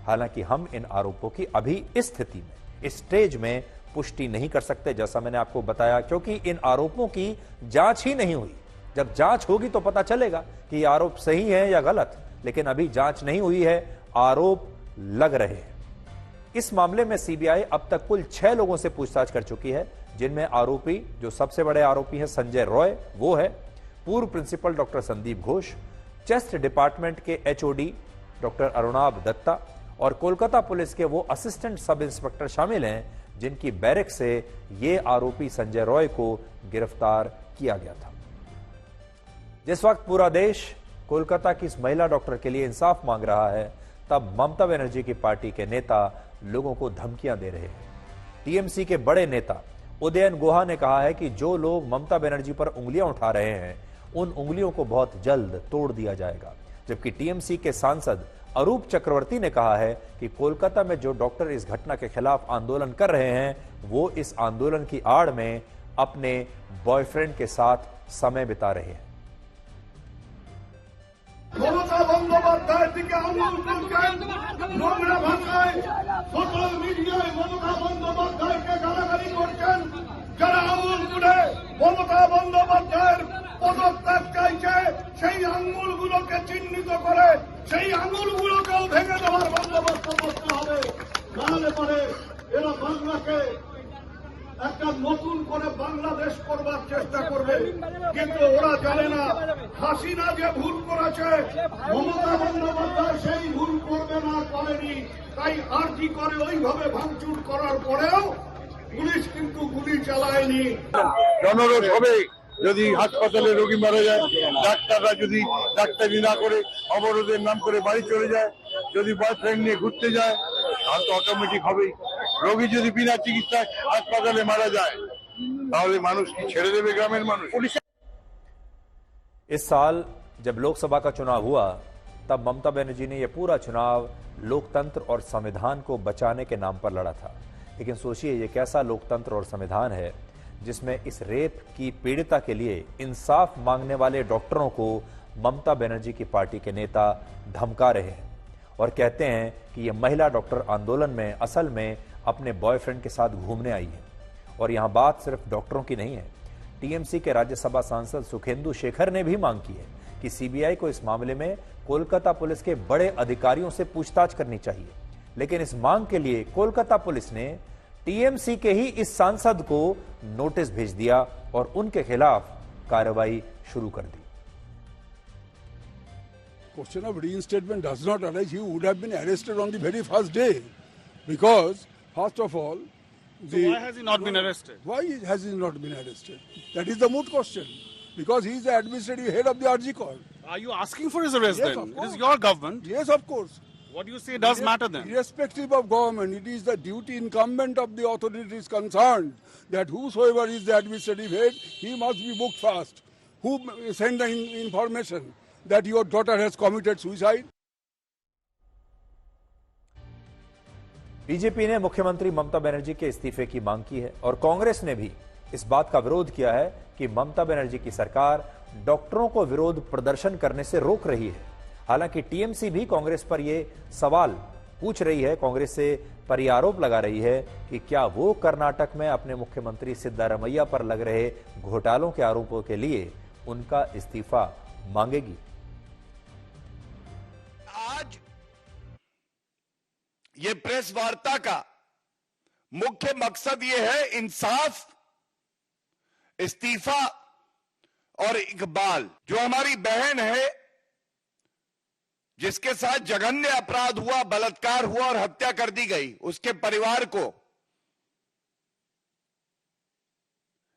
हालांकि हम इन आरोपों की अभी इस स्थिति में, इस स्टेज में पुष्टि नहीं कर सकते, जैसा मैंने आपको बताया, क्योंकि इन आरोपों की जांच ही नहीं हुई। जब जांच होगी तो पता चलेगा कि ये आरोप सही है या गलत, लेकिन अभी जांच नहीं हुई है, आरोप लग रहे हैं। इस मामले में सीबीआई अब तक कुल 6 लोगों से पूछताछ कर चुकी है, जिनमें आरोपी, जो सबसे बड़े आरोपी हैं संजय रॉय, वो है पूर्व principal doctor Sandip Ghosh, chest department के एचओडी डॉक्टर अरुणाभ दत्ता और कोलकाता पुलिस के वो असिस्टेंट सब इंस्पेक्टर शामिल हैं जिनकी बैरक से ये आरोपी संजय रॉय को गिरफ्तार किया गया था। जिस वक्त पूरा देश कोलकाता की इस महिला डॉक्टर के लिए इंसाफ मांग रहा है, तब ममता बनर्जी की पार्टी के नेता लोगों को धमकियां दे रहे हैं। टीएमसी के बड़े नेता उदयन गुहा ने कहा है कि जो लोग ममता बनर्जी पर उंगलियां उठा रहे हैं, उन उंगलियों को बहुत जल्द तोड़ दिया जाएगा। जबकि टीएमसी के सांसद अरूप चक्रवर्ती ने कहा है कि कोलकाता में जो डॉक्टर इस घटना के खिलाफ आंदोलन कर रहे हैं, वो इस आंदोलन की आड़ में अपने बॉयफ्रेंड के साथ समय बिता रहे हैं। মমতা বন্দ্যোপাধ্যায়ের দিকে আঙুল তুলছেন, নোংরা ভাষায় সোশ্যাল মিডিয়ায় মমতা বন্দ্যোপাধ্যায়কে গালাগালি করছেন। যারা আঙুল তুলে মমতা বন্দ্যোপাধ্যায়ের পদত্যাগ চাইছে, সেই আঙুলগুলোকে চিহ্নিত করে সেই আঙুলগুলোকেও ভেঙে দেওয়ার বন্দোবস্ত করতে হবে। নাহলে পরে এরা বাংলাকে একটা নতুন করে বাংলাদেশ করবার চেষ্টা করবে, কিন্তু ওরা জানে না হাসিনা যে ভুল করেছে, মমতা বন্দ্যোপাধ্যায় সেই ভুল করবে না, করেনি। তাই আরজি করে ওইভাবে ভাঙচুর করার পরেও পুলিশ কিন্তু গুলি চালায়নি। জনরোষ হবে যদি হাসপাতালে রোগী মারা যায়, ডাক্তাররা যদি ডাক্তারি না করে অবরোধের নাম করে বাড়ি চলে যায়, যদি বয়ফ্রেন্ড নিয়ে ঘুরতে যায়, তাহলে তো অটোমেটিক হবেই। রোগী যদি বিনা চিকিৎসায় হাসপাতালে মারা যায়, তাহলে মানুষ কি ছেড়ে দেবে গ্রামের মানুষ? इस साल जब लोकसभा का चुनाव हुआ, तब ममता बनर्जी ने यह पूरा चुनाव लोकतंत्र और संविधान को बचाने के नाम पर लड़ा था। लेकिन सोचिए ये कैसा लोकतंत्र और संविधान है जिसमें इस रेप की पीड़िता के लिए इंसाफ मांगने वाले डॉक्टरों को ममता बनर्जी की पार्टी के नेता धमका रहे हैं और कहते हैं कि ये महिला डॉक्टर आंदोलन में असल में अपने बॉयफ्रेंड के साथ घूमने आई है। और यहां बात सिर्फ डॉक्टरों की नहीं है। टीएमसी के राज्यसभा सांसद सुखेंदु शेखर ने भी मांग की है कि सीबीआई को इस मामले में कोलकाता पुलिस के बड़े अधिकारियों से पूछताछ करनी चाहिए। लेकिन इस मांग के लिए कोलकाता पुलिस ने टीएमसी के ही इस सांसद को नोटिस भेज दिया और उनके खिलाफ कार्रवाई शुरू कर दी। Question of reinstatement does not arise. He would have been arrested on the very first day, because first of all, why has he not been arrested? Why has he not been arrested? That is the moot question. Because he is the administrative head of the RG Corps. Are you asking for his arrest Yes, then? of course. It is your government. Yes, of course. What do you say does matter then? Irrespective of government, it is the duty incumbent of the authorities concerned that whosoever is the administrative head, he must be booked first. Who send the information that your daughter has committed suicide? BJP ने मुख्यमंत्री ममता बनर्जी के इस्तीफे की मांग की है और कांग्रेस ने भी इस बात का विरोध किया है कि ममता बनर्जी की सरकार डॉक्टरों को विरोध प्रदर्शन करने से रोक रही है। हालांकि टीएमसी भी कांग्रेस पर यह सवाल पूछ रही है, कांग्रेस से पर यह आरोप लगा रही है कि क्या वो कर्नाटक में अपने मुख्यमंत्री सिद्धारमैया पर लग रहे घोटालों के आरोपों के लिए उनका इस्तीफा मांगेगी। आज ये प्रेस वार्ता का मुख्य मकसद ये है इंसाफ, इस्तीफा और इकबाल। जो हमारी बहन है जिसके साथ जघन्य अपराध हुआ, बलात्कार हुआ और हत्या कर दी गई, उसके परिवार को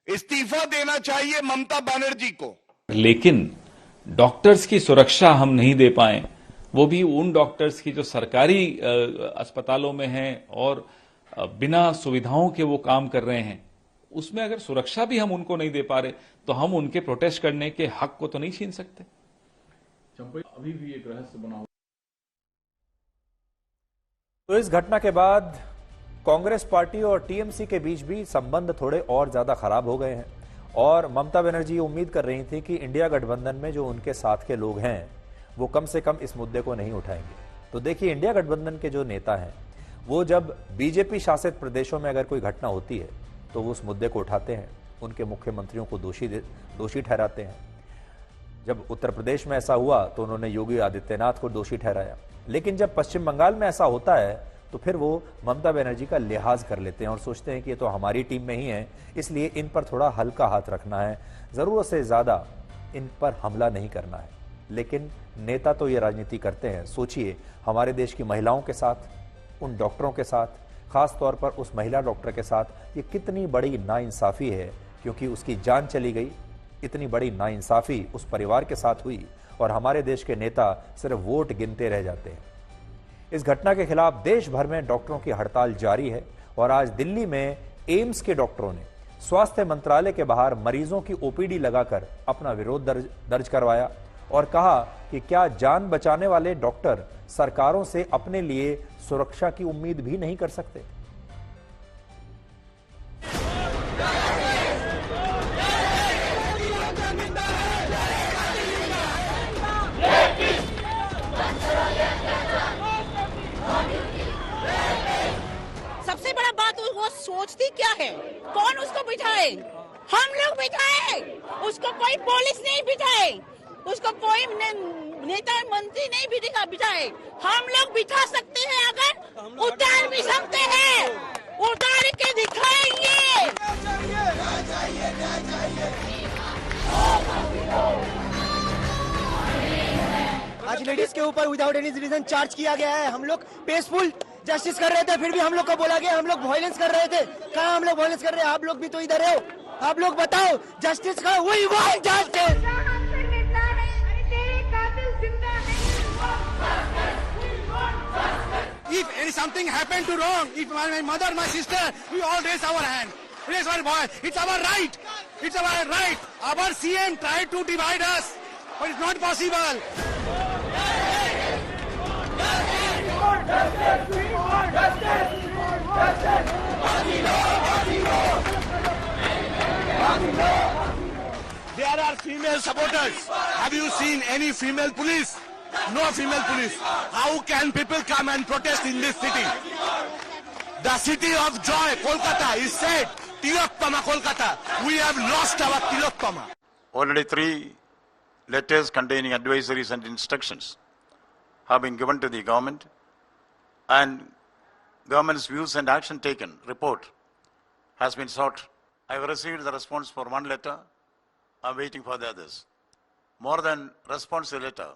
इस्तीफा देना चाहिए ममता बनर्जी को। लेकिन डॉक्टर्स की सुरक्षा हम नहीं दे पाए, वो भी उन डॉक्टर्स की जो सरकारी अस्पतालों में हैं और बिना सुविधाओं के वो काम कर रहे हैं, उसमें अगर सुरक्षा भी हम उनको नहीं दे पा रहे तो हम उनके प्रोटेस्ट करने के हक को तो नहीं छीन सकते। अभी भी एक रहस्य बना हुआ। तो इस घटना के बाद कांग्रेस पार्टी और टीएमसी के बीच भी संबंध थोड़े और ज्यादा खराब हो गए हैं और ममता बनर्जी उम्मीद कर रही थी कि इंडिया गठबंधन में जो उनके साथ के लोग हैं वो कम से कम इस मुद्दे को नहीं उठाएंगे। तो देखिए, इंडिया गठबंधन के जो नेता हैं वो जब बीजेपी शासित प्रदेशों में अगर कोई घटना होती है तो वो उस मुद्दे को उठाते हैं, उनके मुख्यमंत्रियों को दोषी ठहराते हैं। जब उत्तर प्रदेश में ऐसा हुआ तो उन्होंने योगी आदित्यनाथ को दोषी ठहराया, लेकिन जब पश्चिम बंगाल में ऐसा होता है तो फिर वो ममता बनर्जी का लिहाज कर लेते हैं और सोचते हैं कि ये तो हमारी टीम में ही है, इसलिए इन पर थोड़ा हल्का हाथ रखना है, जरूरत से ज्यादा इन पर हमला नहीं करना है। लेकिन नेता तो ये राजनीति करते हैं। सोचिए, हमारे देश की महिलाओं के साथ, उन डॉक्टरों के साथ, खास तौर पर उस महिला डॉक्टर के साथ ये कितनी बड़ी नाइंसाफी है, क्योंकि उसकी जान चली गई। इतनी बड़ी नाइंसाफी उस परिवार के साथ हुई और हमारे देश के नेता सिर्फ वोट गिनते रह जाते हैं। इस घटना के खिलाफ देश भर में डॉक्टरों की हड़ताल जारी है और आज दिल्ली में एम्स के डॉक्टरों ने स्वास्थ्य मंत्रालय के बाहर मरीजों की ओपीडी लगाकर अपना विरोध दर्ज करवाया और कहा कि क्या जान बचाने वाले डॉक्टर सरकारों से अपने लिए सुरक्षा की उम्मीद भी नहीं कर सकते। सबसे बड़ा बात वो सोचती क्या है, कौन उसको बिठाए? हम लोग बिठाए, उसको कोई पुलिस नहीं बिठाए, उसको कोई नेता मंत्री नहीं बिठाए। हम लोग बिठा सकते हैं, अगर उतार भी सकते हैं, उतार के दिखाएंगे। आज लेडीज के ऊपर विदाउट एनी रीजन चार्ज किया गया है। हम लोग पीसफुल जस्टिस कर रहे थे, फिर भी हम लोग को बोला गया हम लोग वायलेंस कर रहे थे। कहाँ हम लोग वायलेंस कर रहे हैं? आप लोग भी तो इधर हो, आप लोग बताओ जस्टिस का। We want justice. If something happened to wrong, if my mother, my sister, we all raise our hand, raise our voice. It's our right. It's our right. Our CM tried to divide us, but it's not possible. Justice! We want justice! We want justice! We want justice! There are female supporters. Have you seen any female police? No female police. How can people come and protest in this city? The city of joy, Kolkata, is said, Tiloktama Kolkata. We have lost our Tiloktama. Already 3 letters containing advisories and instructions have been given to the government, and government's views and action taken report has been sought. I have received the response for 1 letter. I am waiting for the others. More than response to letter,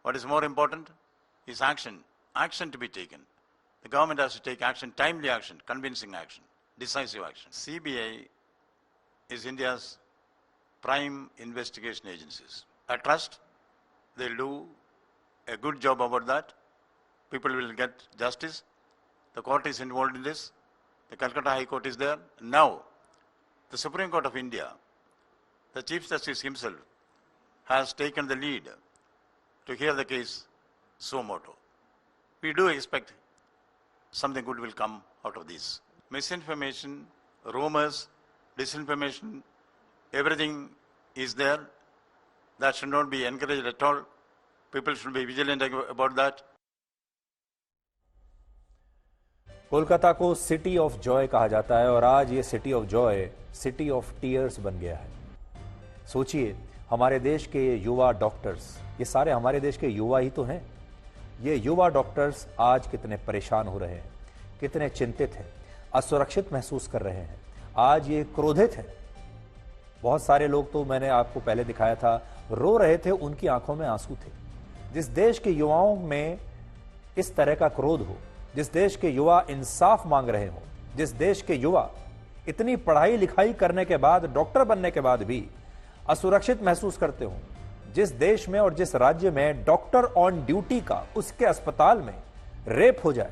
what is more important is action to be taken. The government has to take action, timely action, convincing action, decisive action. CBI is India's prime investigation agencies. I trust they'll do a good job about that. People will get justice. The court is involved in this. The Calcutta High Court is there. Now, the Supreme Court of India, the Chief Justice himself, has taken the lead to hear the case suo motu. We do expect something good will come out of this. Misinformation, rumors, disinformation, everything is there. That should not be encouraged at all. People should be vigilant about that. Kolkata को city of Joy कहा जाता है और आज ये city of Joy city of tears बन गया है। सोचिए, हमारे देश के ये युवा डॉक्टर्स, ये सारे हमारे देश के युवा ही तो हैं। ये युवा डॉक्टर्स आज कितने परेशान हो रहे हैं, कितने चिंतित हैं, असुरक्षित महसूस कर रहे हैं। आज ये क्रोधित हैं। बहुत सारे लोग तो मैंने आपको पहले दिखाया था, रो रहे थे, उनकी आंखों में आंसू थे। जिस देश के युवाओं में इस तरह का क्रोध हो, जिस देश के युवा इंसाफ मांग रहे हो, जिस देश के युवा इतनी पढ़ाई लिखाई करने के बाद, डॉक्टर बनने के बाद भी असुरक्षित महसूस करते हो, जिस देश में और जिस राज्य में डॉक्टर ऑन ड्यूटी का उसके अस्पताल में रेप हो जाए,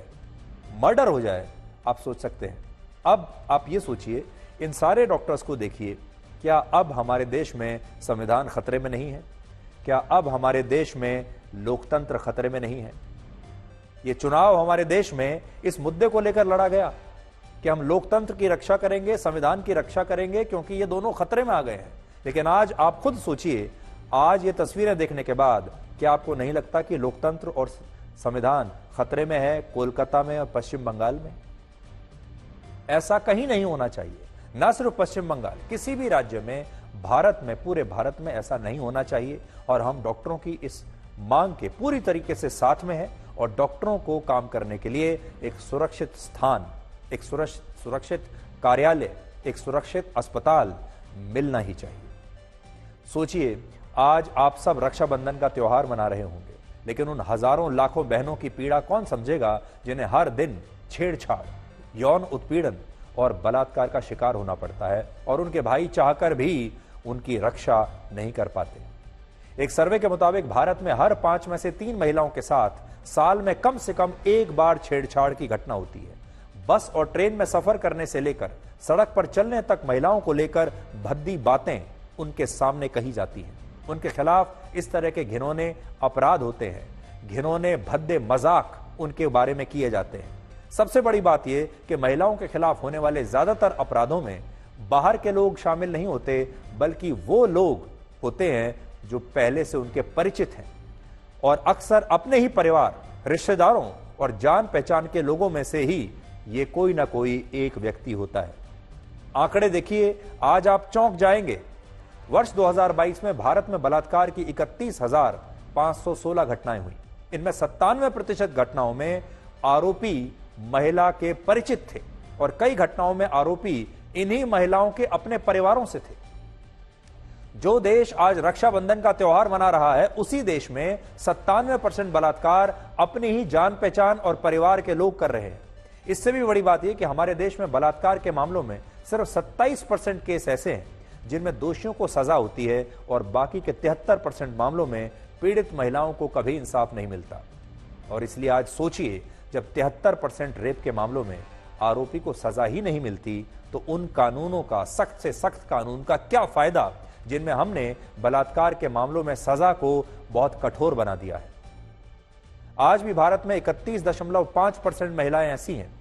मर्डर हो जाए, आप सोच सकते हैं। अब आप ये सोचिए, इन सारे डॉक्टर्स को देखिए, क्या अब हमारे देश में संविधान खतरे में नहीं है? क्या अब हमारे देश में लोकतंत्र खतरे में नहीं है? ये चुनाव हमारे देश में इस मुद्दे को लेकर लड़ा गया कि हम लोकतंत्र की रक्षा करेंगे, संविधान की रक्षा करेंगे, क्योंकि ये दोनों खतरे में आ गए हैं। लेकिन आज आप खुद सोचिए, आज ये तस्वीरें देखने के बाद क्या आपको नहीं लगता कि लोकतंत्र और संविधान खतरे में है कोलकाता में और पश्चिम बंगाल में? ऐसा कहीं नहीं होना चाहिए। न सिर्फ पश्चिम बंगाल, किसी भी राज्य में, भारत में, पूरे भारत में ऐसा नहीं होना चाहिए। और हम डॉक्टरों की इस मांग के पूरी तरीके से साथ में हैं और डॉक्टरों को काम करने के लिए एक सुरक्षित स्थान, एक सुरक्षित कार्यालय, एक सुरक्षित अस्पताल मिलना ही चाहिए। सोचिए, आज आप सब रक्षाबंधन का त्योहार मना रहे होंगे, लेकिन उन हजारों लाखों बहनों की पीड़ा कौन समझेगा जिन्हें हर दिन छेड़छाड़, यौन उत्पीड़न और बलात्कार का शिकार होना पड़ता है और उनके भाई चाहकर भी उनकी रक्षा नहीं कर पाते। एक सर्वे के मुताबिक भारत में हर 5 में से 3 महिलाओं के साथ साल में कम से कम एक बार छेड़छाड़ की घटना होती है। बस और ट्रेन में सफर करने से लेकर सड़क पर चलने तक महिलाओं को लेकर भद्दी बातें उनके सामने कही जाती हैं। उनके खिलाफ इस तरह के घिनौने अपराध होते हैं, घिनौने भद्दे मजाक उनके बारे में किए जाते हैं। सबसे बड़ी बात यह कि महिलाओं के खिलाफ होने वाले ज्यादातर अपराधों में बाहर के लोग शामिल नहीं होते, बल्कि वो लोग होते हैं जो पहले से उनके परिचित हैं और अक्सर अपने ही परिवार, रिश्तेदारों और जान पहचान के लोगों में से ही ये कोई ना कोई एक व्यक्ति होता है। आंकड़े देखिए, आज आप चौंक जाएंगे। वर्ष 2022 में भारत में बलात्कार की 31,516 घटनाएं हुई। इनमें 97% घटनाओं में आरोपी महिला के परिचित थे और कई घटनाओं में आरोपी इन्हीं महिलाओं के अपने परिवारों से थे। जो देश आज रक्षाबंधन का त्योहार मना रहा है, उसी देश में 97% बलात्कार अपनी ही जान पहचान और परिवार के लोग कर रहे हैं। इससे भी बड़ी बात यह कि हमारे देश में बलात्कार के मामलों में सिर्फ 27% केस ऐसे हैं जिनमें दोषियों को सजा होती है और बाकी के 73% मामलों में पीड़ित महिलाओं को कभी इंसाफ नहीं मिलता। और इसलिए आज सोचिए, जब 73% रेप के मामलों में आरोपी को सजा ही नहीं मिलती, तो उन कानूनों का, सख्त से सख्त कानून का क्या फायदा जिनमें हमने बलात्कार के मामलों में सजा को बहुत कठोर बना दिया है। आज भी भारत में 31.5% महिलाएं ऐसी हैं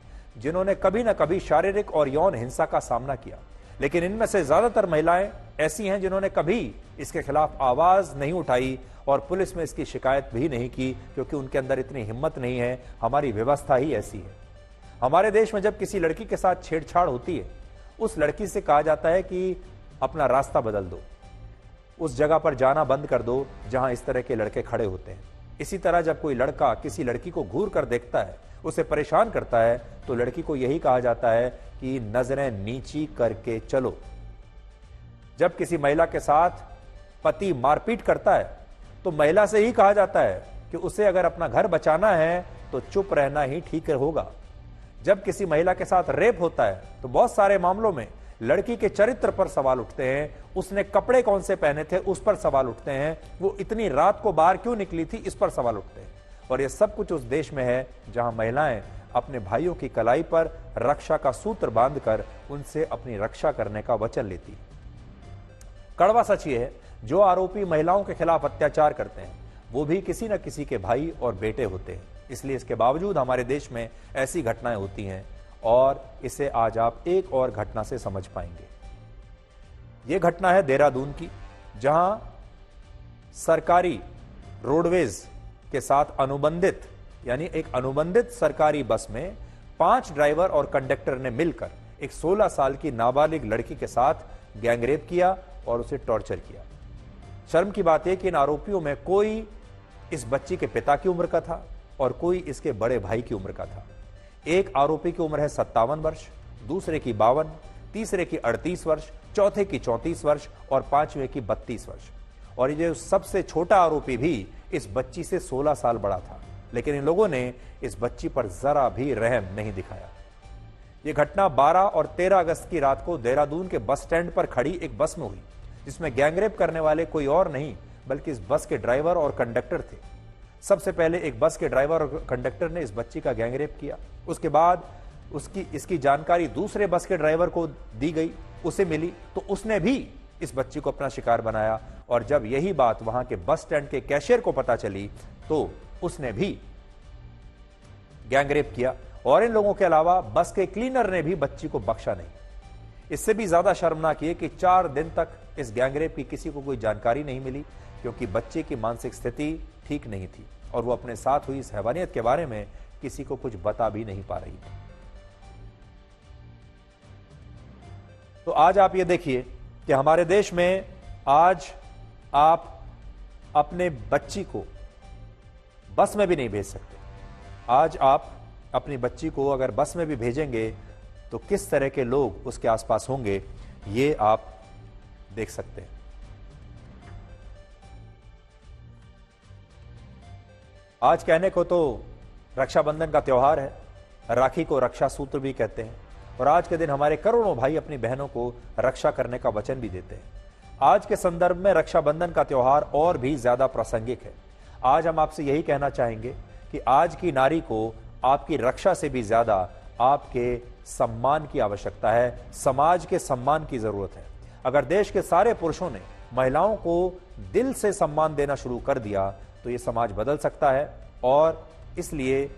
जिन्होंने कभी न कभी शारीरिक और यौन हिंसा का सामना किया, लेकिन इनमें से ज्यादातर महिलाएं ऐसी हैं जिन्होंने कभी इसके खिलाफ आवाज नहीं उठाई और पुलिस में इसकी शिकायत भी नहीं की, क्योंकि उनके अंदर इतनी हिम्मत नहीं है। हमारी व्यवस्था ही ऐसी है। हमारे देश में जब किसी लड़की के साथ छेड़छाड़ होती है, उस लड़की से कहा जाता है कि अपना रास्ता बदल दो, उस जगह पर जाना बंद कर दो जहां इस तरह के लड़के खड़े होते हैं। इसी तरह जब कोई लड़का किसी लड़की को घूर कर देखता है, उसे परेशान करता है, तो लड़की को यही कहा जाता है कि नजरें नीची करके चलो। जब किसी महिला के साथ पति मारपीट करता है, तो महिला से ही कहा जाता है कि उसे अगर अपना घर बचाना है तो चुप रहना ही ठीक होगा। जब किसी महिला के साथ रेप होता है, तो बहुत सारे मामलों में लड़की के चरित्र पर सवाल उठते हैं, उसने कपड़े कौन से पहने थे उस पर सवाल उठते हैं, वो इतनी रात को बाहर क्यों निकली थी इस पर सवाल उठते हैं। और ये सब कुछ उस देश में है जहां महिलाएं अपने भाइयों की कलाई पर रक्षा का सूत्र बांधकर उनसे अपनी रक्षा करने का वचन लेती। कड़वा सच ये है, जो आरोपी महिलाओं के खिलाफ अत्याचार करते हैं वो भी किसी न किसी के भाई और बेटे होते हैं। इसलिए इसके बावजूद हमारे देश में ऐसी घटनाएं होती हैं, और इसे आज आप एक और घटना से समझ पाएंगे। यह घटना है देहरादून की, जहां सरकारी रोडवेज के साथ अनुबंधित, यानी एक अनुबंधित सरकारी बस में 5 ड्राइवर और कंडक्टर ने मिलकर एक 16 साल की नाबालिग लड़की के साथ गैंगरेप किया और उसे टॉर्चर किया। शर्म की बात है कि इन आरोपियों में कोई इस बच्ची के पिता की उम्र का था और कोई इसके बड़े भाई की उम्र का था। एक आरोपी की उम्र है 57 वर्ष, दूसरे की 52, तीसरे की 38 वर्ष, चौथे की 34 वर्ष और पांचवें की 32 वर्ष। और ये सबसे छोटा आरोपी भी इस बच्ची से 16 साल बड़ा था, लेकिन इन लोगों ने इस बच्ची पर जरा भी रहम नहीं दिखाया। यह घटना 12 और 13 अगस्त की रात को देहरादून के बस स्टैंड पर खड़ी एक बस में हुई, जिसमें गैंगरेप करने वाले कोई और नहीं बल्कि इस बस के ड्राइवर और कंडक्टर थे। सबसे पहले एक बस के ड्राइवर और कंडक्टर ने इस बच्ची का गैंगरेप किया। उसके बाद इसकी जानकारी दूसरे बस के ड्राइवर को दी गई, उसे मिली, तो उसने भी इस बच्ची को अपना शिकार बनाया। और जब यही बात वहां के बस स्टैंड के कैशियर को पता चली, तो उसने भी गैंगरेप किया। और इन लोगों के अलावा बस के क्लीनर ने भी बच्ची को बख्शा नहीं। इससे भी ज्यादा शर्मनाक ये कि 4 दिन तक इस गैंगरेप की किसी को कोई जानकारी नहीं मिली, क्योंकि बच्चे की मानसिक स्थिति ठीक नहीं थी और वो अपने साथ हुई इस हैवानियत के बारे में किसी को कुछ बता भी नहीं पा रही थी। तो आज आप ये देखिए कि हमारे देश में आज आप अपने बच्ची को बस में भी नहीं भेज सकते। आज आप अपनी बच्ची को अगर बस में भी भेजेंगे तो किस तरह के लोग उसके आसपास होंगे, ये आप देख सकते हैं। आज कहने को तो रक्षाबंधन का त्योहार है, राखी को रक्षा सूत्र भी कहते हैं, और आज के दिन हमारे करोड़ों भाई अपनी बहनों को रक्षा करने का वचन भी देते हैं। आज के संदर्भ में रक्षाबंधन का त्योहार और भी ज्यादा प्रासंगिक है। आज हम आपसे यही कहना चाहेंगे कि आज की नारी को आपकी रक्षा से भी ज्यादा आपके सम्मान की आवश्यकता है, समाज के सम्मान की जरूरत है। अगर देश के सारे पुरुषों ने महिलाओं को दिल से सम्मान देना शुरू कर दिया तो ये समाज बदल सकता है। और इसलिए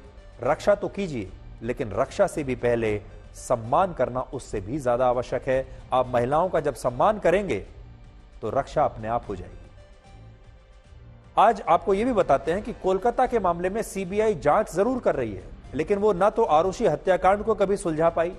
रक्षा तो कीजिए, लेकिन रक्षा से भी पहले सम्मान करना उससे भी ज्यादा आवश्यक है। आप महिलाओं का जब सम्मान करेंगे तो रक्षा अपने आप हो जाएगी। आज आपको यह भी बताते हैं कि कोलकाता के मामले में सीबीआई जांच जरूर कर रही है, लेकिन वो ना तो आरुषि हत्याकांड को कभी सुलझा पाई,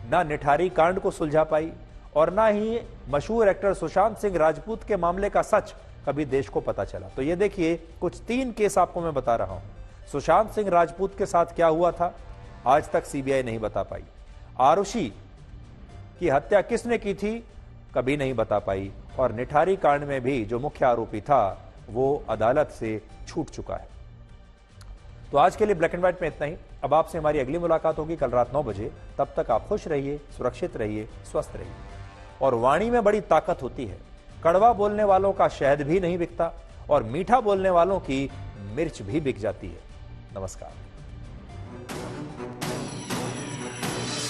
ना निठारी कांड को सुलझा पाई, और ना ही मशहूर एक्टर सुशांत सिंह राजपूत के मामले का सच कभी देश को पता चला। तो ये देखिए कुछ 3 केस आपको मैं बता रहा हूं। सुशांत सिंह राजपूत के साथ क्या हुआ था आज तक सीबीआई नहीं बता पाई। आरुषि की हत्या किसने की थी कभी नहीं बता पाई। और निठारी कांड में भी जो मुख्य आरोपी था वो अदालत से छूट चुका है। तो आज के लिए ब्लैक एंड व्हाइट में इतना ही। अब आपसे हमारी अगली मुलाकात होगी कल रात 9 बजे। तब तक आप खुश रहिए, सुरक्षित रहिए, स्वस्थ रहिए। और वाणी में बड़ी ताकत होती है। कड़वा बोलने वालों का शहद भी नहीं बिकता और मीठा बोलने वालों की मिर्च भी बिक जाती है। नमस्कार।